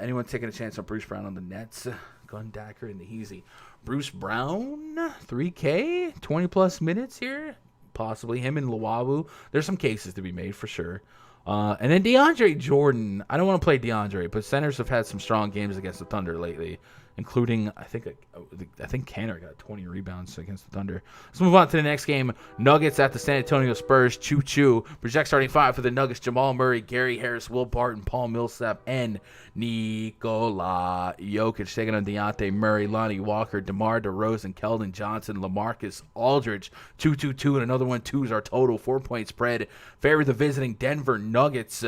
Anyone taking a chance on Bruce Brown on the Nets? Gundacker and the Heezy. Bruce Brown, 3K, 20 plus minutes here, possibly him and Luwawu. There's some cases to be made for sure. And then DeAndre Jordan. I don't want to play DeAndre, but centers have had some strong games against the Thunder lately, including I think Canner got 20 rebounds against the Thunder. Let's move on to the next game. Nuggets at the San Antonio Spurs. Choo-choo. Project starting 5 for the Nuggets. Jamal Murray, Gary Harris, Will Barton, Paul Millsap, and Nikola Jokic taking on Deontay Murray, Lonnie Walker, DeMar DeRozan, Keldon Johnson, LaMarcus Aldridge. 2-2-2 and another one. 2 is our total. 4-point spread. Favor the visiting Denver Nuggets.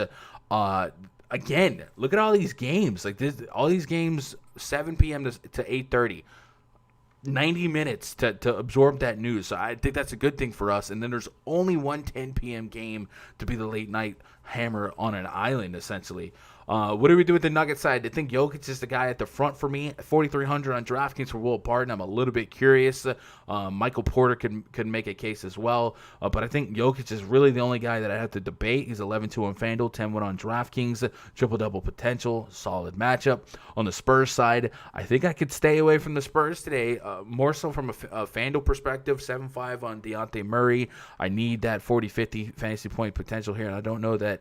Again, look at all these games. Like this, all these games, 7 p.m. to 8:30. 90 minutes to absorb that news. So I think that's a good thing for us. And then there's only one 10 p.m. game to be the late night hammer on an island, essentially. What do we do with the Nuggets side? I think Jokic is the guy at the front for me. 4,300 on DraftKings for Will Barton. I'm a little bit curious. Michael Porter could make a case as well. But I think Jokic is really the only guy that I have to debate. He's 11-2 on FanDuel, 10-1 on DraftKings. Triple-double potential. Solid matchup. On the Spurs side, I think I could stay away from the Spurs today. More so from a FanDuel perspective. 7-5 on Deontay Murray. I need that 40-50 fantasy point potential here. And I don't know that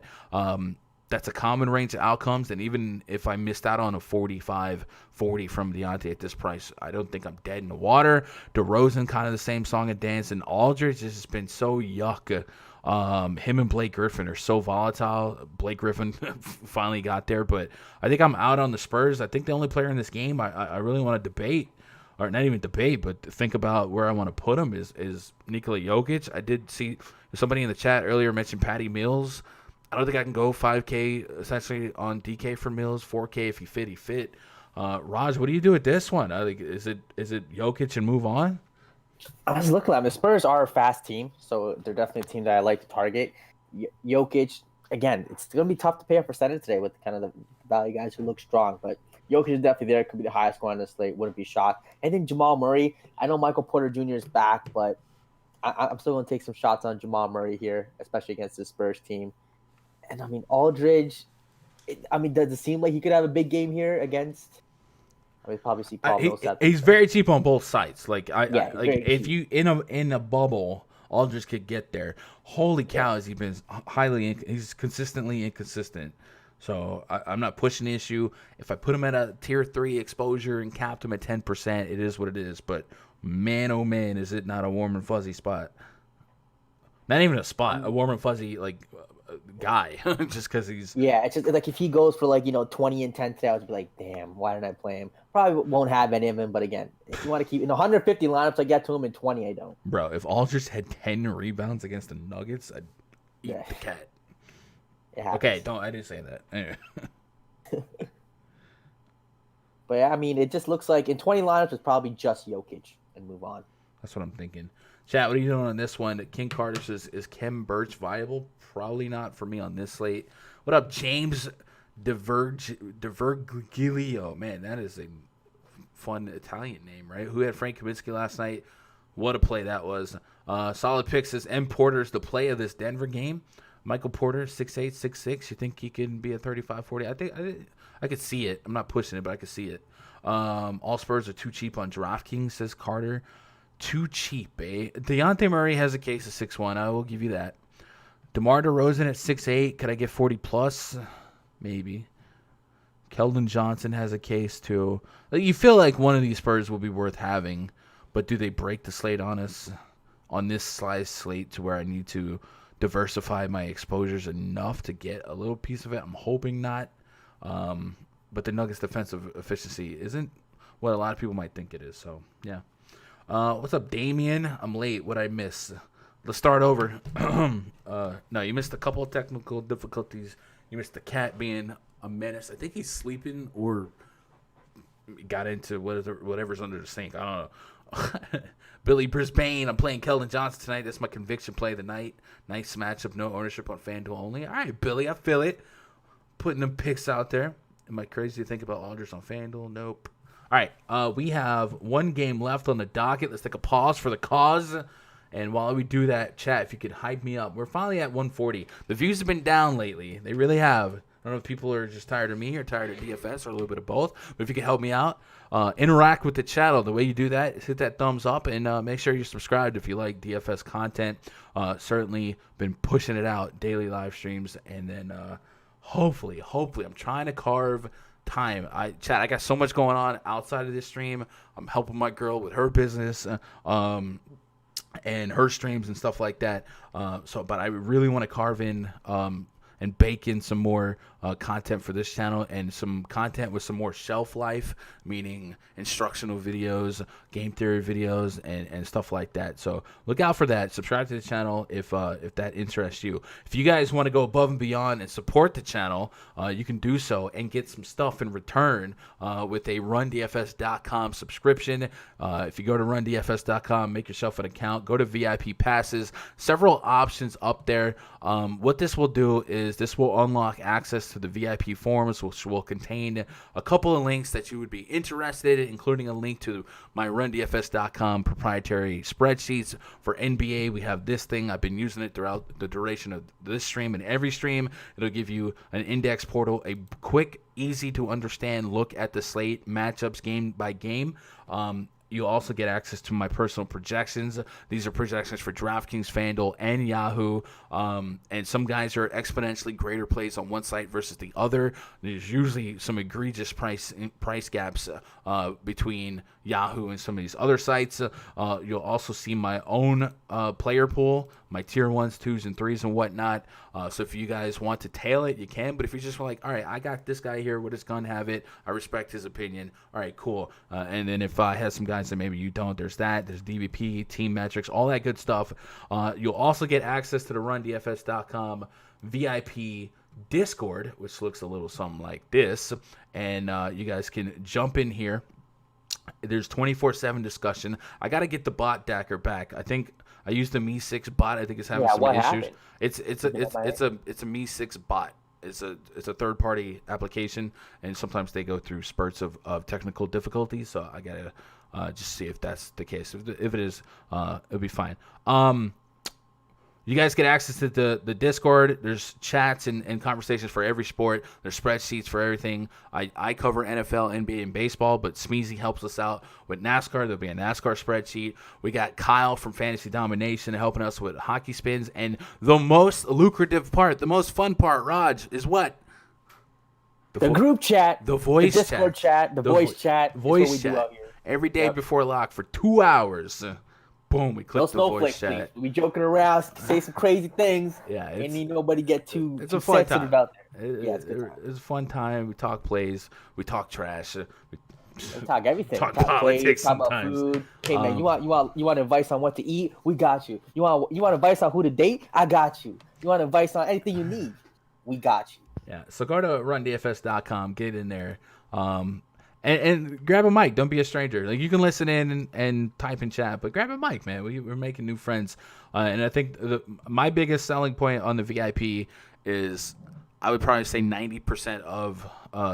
that's a common range of outcomes, and even if I missed out on a 45-40 from Deontay at this price, I don't think I'm dead in the water. DeRozan, kind of the same song and dance, and Aldridge has just been so yuck. Him and Blake Griffin are so volatile. Blake Griffin finally got there, but I think I'm out on the Spurs. I think the only player in this game I really want to debate, or not even debate, but think about where I want to put him is Nikola Jokic. I did see somebody in the chat earlier mention Patty Mills. I don't think I can go 5K essentially on DK for Mills, 4K if he fit. Raj, what do you do with this one? Is it Jokic and move on? I was looking at them. The Spurs are a fast team, so they're definitely a team that I like to target. Jokic, again, it's going to be tough to pay a percentage today with kind of the value guys who look strong, but Jokic is definitely there. Could be the highest one on the slate. Wouldn't be shocked. I think Jamal Murray, I know Michael Porter Jr. is back, but I'm still going to take some shots on Jamal Murray here, especially against the Spurs team. And, I mean, Aldridge, does it seem like he could have a big game here against – probably see Paul Millsap. He's very cheap on both sides. If cheap. You in a bubble, Aldridge could get there. Holy cow, has he been he's consistently inconsistent. So I'm not pushing the issue. If I put him at a tier 3 exposure and capped him at 10%, it is what it is. But, man, oh, man, is it not a warm and fuzzy spot. Not even a spot, a warm and fuzzy, guy, just because he's... Yeah, it's just like if he goes for 20 and 10 today, I would be like, damn, why didn't I play him? Probably won't have any of him, but again, if you want to keep 150 lineups, I get to him in 20, I don't. Bro, if Aldridge had 10 rebounds against the Nuggets, I'd eat the cat. Okay, I didn't say that. Anyway. But yeah, it just looks like in 20 lineups, it's probably just Jokic and move on. That's what I'm thinking. Chat, what are you doing on this one? King Carter says, is Kem Birch viable? Probably not for me on this slate. What up, James DeVergilio? Man, that is a fun Italian name, right? Who had Frank Kaminsky last night? What a play that was. Solid pick says M. Porter's the play of this Denver game. Michael Porter, 6'8", 6'6". You think he can be a 35-40? I think I could see it. I'm not pushing it, but I could see it. All Spurs are too cheap on DraftKings, says Carter. Too cheap, eh? Deontay Murray has a case of 6'1". I will give you that. DeMar DeRozan at 6'8". Could I get 40+? Maybe. Keldon Johnson has a case, too. Like, you feel like one of these Spurs will be worth having, but do they break the slate on us on this size slate to where I need to diversify my exposures enough to get a little piece of it? I'm hoping not. But the Nuggets' defensive efficiency isn't what a lot of people might think it is. So, yeah. What's up, Damien? I'm late. What'd I miss? Let's start over. No, you missed a couple of technical difficulties. You missed the cat being a menace. I think he's sleeping or got into whatever's under the sink. I don't know. Billy Brisbane. I'm playing Keldon Johnson tonight. That's my conviction play of the night. Nice matchup. No ownership on FanDuel only. All right, Billy. I feel it. Putting them picks out there. Am I crazy to think about Alders on FanDuel? Nope. All right, we have one game left on the docket. Let's take a pause for the cause. And while we do that, chat, if you could hype me up. We're finally at 140. The views have been down lately. They really have. I don't know if people are just tired of me or tired of DFS or a little bit of both. But if you could help me out, interact with the channel. The way you do that is hit that thumbs up and make sure you're subscribed if you like DFS content. Certainly been pushing it out, daily live streams. And then hopefully, I'm trying to carve time. I got so much going on outside of this stream. I'm helping my girl with her business and her streams and stuff like that. But I really want to carve in and bake in some more content for this channel and some content with some more shelf life, meaning instructional videos, game theory videos, and stuff like that. So look out for that. Subscribe to the channel if that interests you. If you guys want to go above and beyond and support the channel, you can do so and get some stuff in return with a RunDFS.com subscription. If you go to RunDFS.com, make yourself an account, go to VIP passes, several options up there. What this will do is this will unlock access to the VIP forums, which will contain a couple of links that you would be interested in, including a link to my RunDFS.com proprietary spreadsheets for NBA. We have this thing. I've been using it throughout the duration of this stream and every stream. It'll give you an index portal, a quick, easy to understand look at the slate, matchups game by game. You'll also get access to my personal projections. These are projections for DraftKings, FanDuel, and Yahoo. And some guys are exponentially greater plays on one site versus the other. There's usually some egregious price gaps between Yahoo and some of these other sites. You'll also see my own player pool, my tier 1s, 2s, and 3s and whatnot. So if you guys want to tail it, you can. But if you're just like, all right, I got this guy here. What does Gun have it? I respect his opinion. All right, cool. And then if I have some guys that maybe you don't, there's that. There's DVP, team metrics, all that good stuff. You'll also get access to the RunDFS.com VIP Discord, which looks a little something like this. And you guys can jump in here. There's 24/7 discussion. I got to get the bot Dacker back. I think I used the Me6 bot. I think it's having some issues. Happened? It's a Me6 bot. It's a third party application, and sometimes they go through spurts of technical difficulties. So I gotta just see if that's the case. If it is, it'll be fine. You guys get access to the Discord. There's chats and conversations for every sport. There's spreadsheets for everything. I cover NFL, NBA, and baseball, but Smeezy helps us out with NASCAR. There'll be a NASCAR spreadsheet. We got Kyle from Fantasy Domination helping us with hockey spins. And the most lucrative part, the most fun part, Raj, is what? The group chat. The voice chat. The Discord chat. The voice chat. Voice chat. Every day before lock for 2 hours. Boom, we click the voice chat. We joking around, say some crazy things. Yeah, and nobody get too fun time. About that. It's a fun time. We talk plays, we talk trash, we talk everything. Talk politics plays, talk sometimes. About food. Hey man, you want advice on what to eat? We got you. You want advice on who to date? I got you. You want advice on anything you need? We got you. Yeah. So go to RunDFS.com, get in there. And grab a mic. Don't be a stranger. Like, you can listen in and type in chat, but grab a mic, man. We're making new friends. And I think my biggest selling point on the VIP is I would probably say 90% of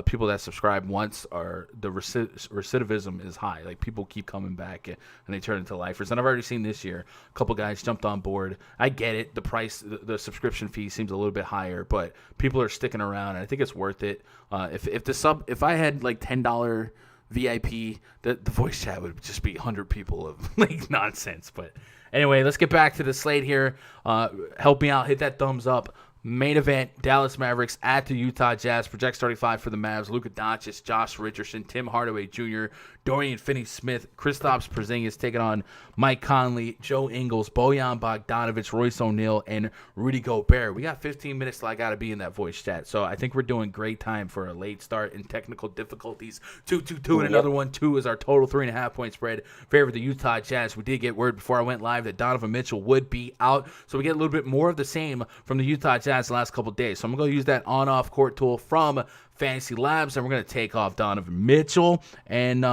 people that subscribe once are the recidivism is high. Like people keep coming back and they turn into lifers. And I've already seen this year a couple guys jumped on board. I get it. The price, the subscription fee seems a little bit higher, but people are sticking around, and I think it's worth it. If I had like $10 VIP, the voice chat would just be 100 people of like nonsense. But anyway, let's get back to the slate here. Help me out. Hit that thumbs up. Main event, Dallas Mavericks at the Utah Jazz. Projects 35 for the Mavs. Luka Doncic, Josh Richardson, Tim Hardaway Jr., Dorian Finney-Smith, Kristaps Porzingis taking on Mike Conley, Joe Ingles, Bojan Bogdanovic, Royce O'Neal, and Rudy Gobert. We got 15 minutes till I got to be in that voice chat. So I think we're doing great time for a late start in technical difficulties. 2-2-2 and another one. 2 is our total 3.5 point spread. Favor the Utah Jazz. We did get word before I went live that Donovan Mitchell would be out. So we get a little bit more of the same from the Utah Jazz the last couple of days. So I'm going to use that on-off court tool from Fantasy Labs, and we're going to take off Donovan Mitchell, and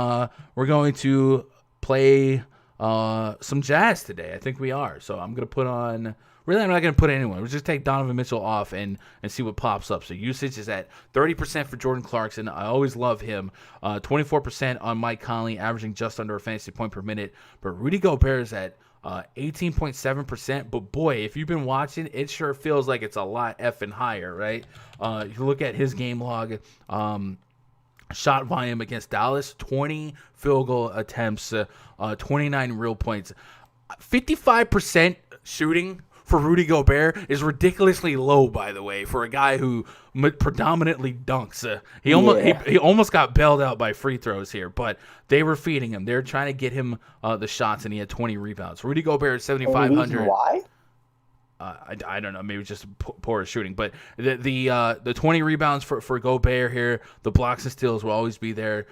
we're going to play some Jazz today. I think we are. So I'm going to put on – really, I'm not going to put anyone. We'll just take Donovan Mitchell off and see what pops up. So usage is at 30% for Jordan Clarkson. I always love him. 24% on Mike Conley, averaging just under a fantasy point per minute. But Rudy Gobert is at 18.7%, but boy, if you've been watching, it sure feels like it's a lot effing higher, right? If you look at his game log, shot volume against Dallas, 20 field goal attempts, 29 real points, 55% shooting for Rudy Gobert is ridiculously low, by the way, for a guy who predominantly dunks. He almost got bailed out by free throws here, but they were feeding him. They're trying to get him the shots, and he had 20 rebounds. Rudy Gobert is 7,500. Why? I don't know. Maybe just poor shooting, but the 20 rebounds for Gobert here. The blocks and steals will always be there.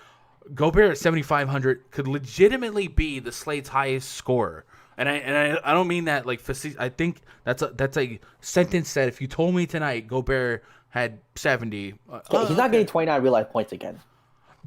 Gobert at 7,500 could legitimately be the slate's highest scorer. And I don't mean that like I think that's a sentence that if you told me tonight Gobert had 70, he's not getting 29 real life points again.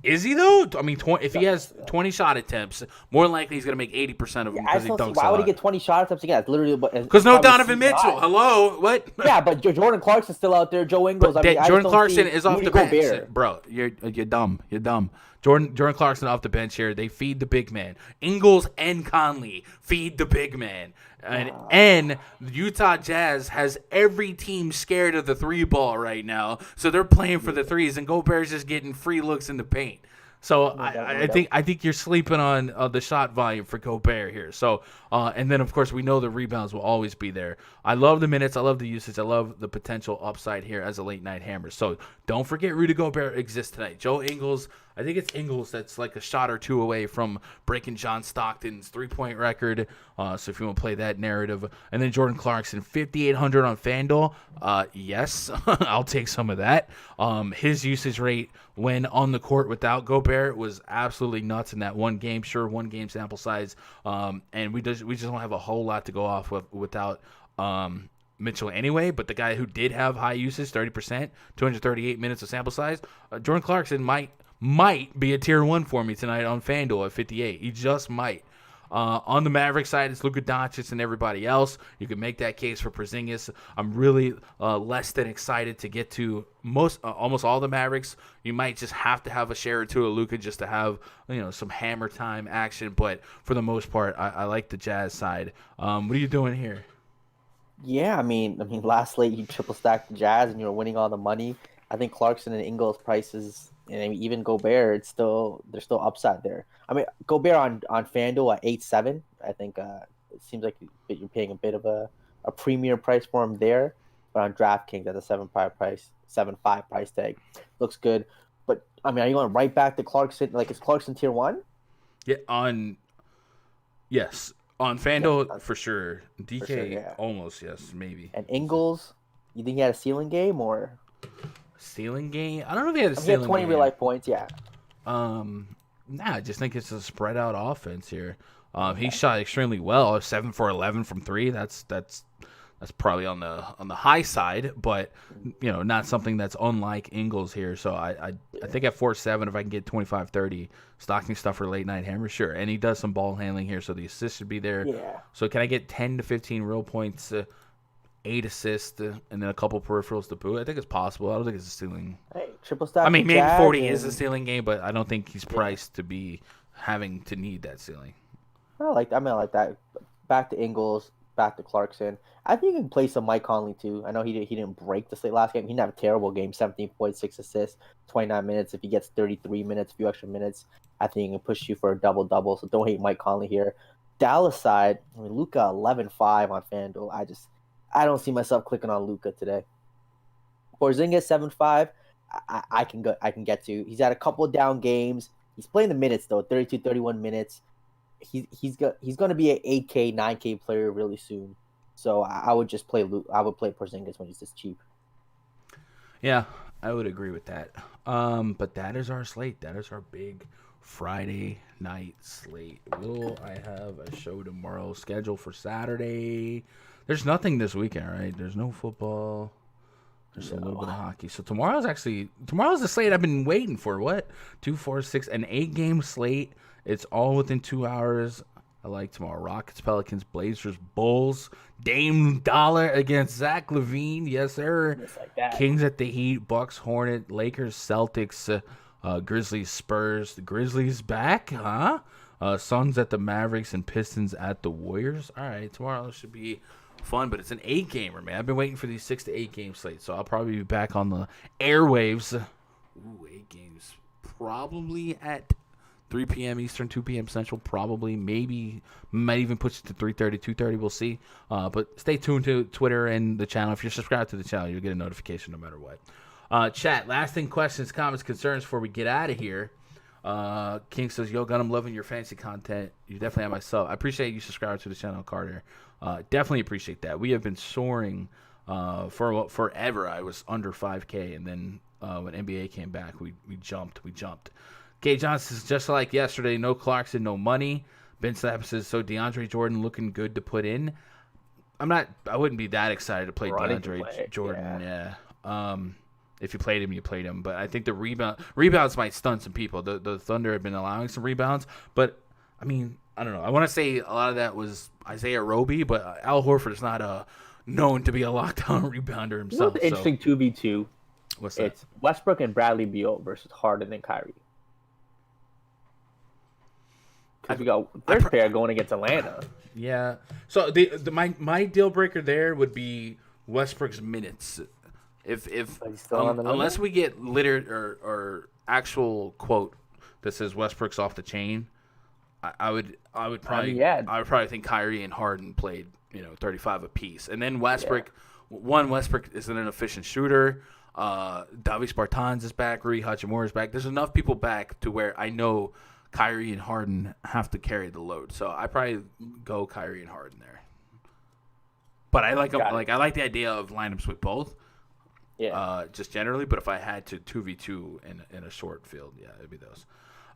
Is he though? I mean, if he has 20 shot attempts, more than likely he's gonna make 80% of them because he dunks. Why would he get 20 shot attempts again? That's literally because no Donovan Mitchell. Hello, what? Yeah, but Jordan Clarkson's still out there. Joe Ingles. Jordan Clarkson is off the bench, bro. You're dumb. You're dumb. Jordan Clarkson off the bench here. They feed the big man. Ingles and Conley feed the big man. And the Utah Jazz has every team scared of the three ball right now. So they're playing for the threes, and Gobert's just getting free looks in the paint. So I think you're sleeping on the shot volume for Gobert here. So and then of course we know the rebounds will always be there. I love the minutes. I love the usage. I love the potential upside here as a late night hammer. So don't forget Rudy Gobert exists tonight. Joe Ingles. I think it's Ingles that's like a shot or two away from breaking John Stockton's 3-point record. So if you want to play that narrative. And then Jordan Clarkson, 5,800 on FanDuel. Yes, I'll take some of that. His usage rate when on the court without Gobert was absolutely nuts in that one game. Sure, one game sample size. And we just don't have a whole lot to go off without Mitchell anyway. But the guy who did have high usage, 30%, 238 minutes of sample size, Jordan Clarkson might be a tier 1 for me tonight on FanDuel at 58. He just might. On the Maverick side, it's Luka Doncic and everybody else. You can make that case for Porzingis. I'm really less than excited to get to almost all the Mavericks. You might just have to have a share or two of Luka just to have some hammer time action. But for the most part, I like the Jazz side. What are you doing here? Yeah, I mean, last late you triple stacked the Jazz and you were winning all the money. I think Clarkson and Ingles prices. And even Gobert, they're still upside there. I mean, Gobert on FanDuel at 8.7. I think it seems like you're paying a bit of a premier price for him there. But on DraftKings at a 7.5 price tag, looks good. But I mean, are you going right back to Clarkson? Like, is Clarkson tier 1? Yeah, yes, on FanDuel for sure. DK almost yes, maybe. And Ingles, you think he had a ceiling game or? Ceiling game? I don't know if he had a ceiling game. He had 20 real life points, yeah. I just think it's a spread out offense here. He shot extremely well, 7 for 11 from 3. That's probably on the high side, but not something that's unlike Ingles here. So I think at 4.7, if I can get 25-30 stocking stuff for late night hammer, sure. And he does some ball handling here, so the assist should be there. Yeah. So can I get 10 to 15 real points? 8 assists, and then a couple peripherals to boot. I think it's possible. I don't think it's a ceiling. Hey, triple stack. I mean, maybe 40 is a ceiling game, but I don't think he's priced to be having to need that ceiling. I like that. Back to Ingles, back to Clarkson. I think you can play some Mike Conley too. I know he didn't break the Slate last game. He didn't have a terrible game. 17.6 assists, 29 minutes. If he gets 33 minutes, a few extra minutes, I think he can push you for a double-double. So don't hate Mike Conley here. Dallas side, I mean, Luka 11-5 on FanDuel. I don't see myself clicking on Luka today. Porzingis 7-5. I can get to. He's had a couple of down games. He's playing the minutes though, 32, 31 minutes. He's going to be an 8K, 9K player really soon. So I would just play Porzingis when he's this cheap. Yeah, I would agree with that. But that is our slate. That is our big Friday night slate. Will I have a show tomorrow scheduled for Saturday? There's nothing this weekend, right? There's no football. There's a little bit of hockey. So tomorrow's the slate I've been waiting for. What? 2, 4, 6, an 8-game slate. It's all within 2 hours. I like tomorrow. Rockets, Pelicans, Blazers, Bulls, Dame Dollar against Zach LaVine. Yes, sir. Like Kings at the Heat, Bucks, Hornets, Lakers, Celtics, Grizzlies, Spurs. The Grizzlies back, huh? Suns at the Mavericks and Pistons at the Warriors. All right, tomorrow should be fun, but it's an 8-gamer, man. I've been waiting for these 6 to 8 game slates, so I'll probably be back on the airwaves. Ooh, 8 games. Probably at 3 p.m. Eastern, 2 p.m. Central, probably, maybe, might even push it to 3:30, 2:30, we'll see. But stay tuned to Twitter and the channel. If you're subscribed to the channel, you'll get a notification no matter what. Chat, last thing, questions, comments, concerns before we get out of here. King says, yo, Gun, I'm loving your fantasy content. You definitely have myself. I appreciate you subscribing to the channel, Carter. Definitely appreciate that. We have been soaring for forever. I was under 5K, and then when NBA came back, we jumped. K. Johnson says, just like yesterday, no Clarkson, no money. Ben Slap says, so DeAndre Jordan looking good to put in. I wouldn't be that excited to play DeAndre Jordan. Yeah. If you played him, you played him. But I think the rebounds might stun some people. The Thunder have been allowing some rebounds. But, I mean, I don't know. I want to say a lot of that was Isaiah Roby, but Al Horford is not known to be a lockdown rebounder himself. What's interesting 2v2? What's that? It's Westbrook and Bradley Beal versus Harden and Kyrie. Because we got first pair going against Atlanta. Yeah. So my deal breaker there would be Westbrook's minutes. Unless we get littered or actual quote that says Westbrook's off the chain, I would probably think Kyrie and Harden played 35 apiece, and then Westbrook isn't an efficient shooter. Davis Bertans is back. Rui Hachimura is back. There's enough people back to where I know Kyrie and Harden have to carry the load. So I probably go Kyrie and Harden there. But I like I like the idea of lineups with both. Yeah. Just generally, but if I had to 2v2 in a short field, yeah, it'd be those.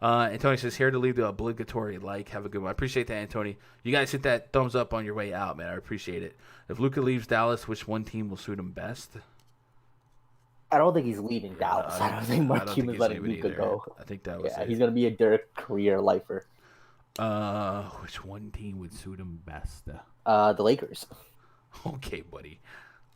Anthony says, here to leave the obligatory like. Have a good one. I appreciate that, Anthony. You guys hit that thumbs up on your way out, man. I appreciate it. If Luka leaves Dallas, which one team will suit him best? I don't think he's leaving Dallas. I don't think Mark Cuban's letting Luka go. I think that was it. He's going to be a Dirk career lifer. Which one team would suit him best? The Lakers. Okay, buddy.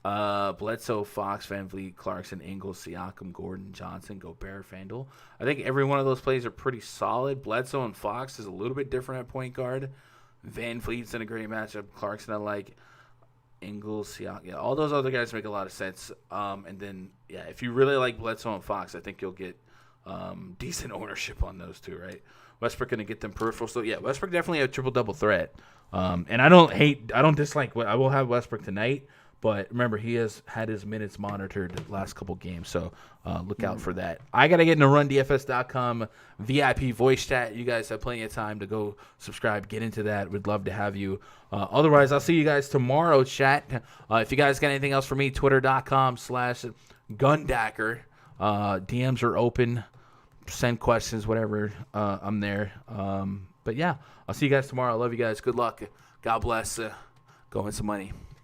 Bledsoe, Fox, VanVleet, Clarkson, Ingles, Siakam, Gordon, Johnson, Gobert, FanDuel. I think every one of those plays are pretty solid. Bledsoe and Fox is a little bit different at point guard. VanVleet's in a great matchup. Clarkson I like. Ingles, Siakam. Yeah, all those other guys make a lot of sense. And then, yeah, if you really like Bledsoe and Fox, I think you'll get decent ownership on those two, right? Westbrook going to get them peripheral. So, yeah, Westbrook definitely a triple-double threat. And I don't dislike – I will have Westbrook tonight. But remember, he has had his minutes monitored the last couple games, so look out for that. I got to get into RunDFS.com VIP voice chat. You guys have plenty of time to go subscribe, get into that. We'd love to have you. Otherwise, I'll see you guys tomorrow, chat. If you guys got anything else for me, Twitter.com/Gundacker. DMs are open. Send questions, whatever. I'm there. But, yeah, I'll see you guys tomorrow. I love you guys. Good luck. God bless. Go win some money.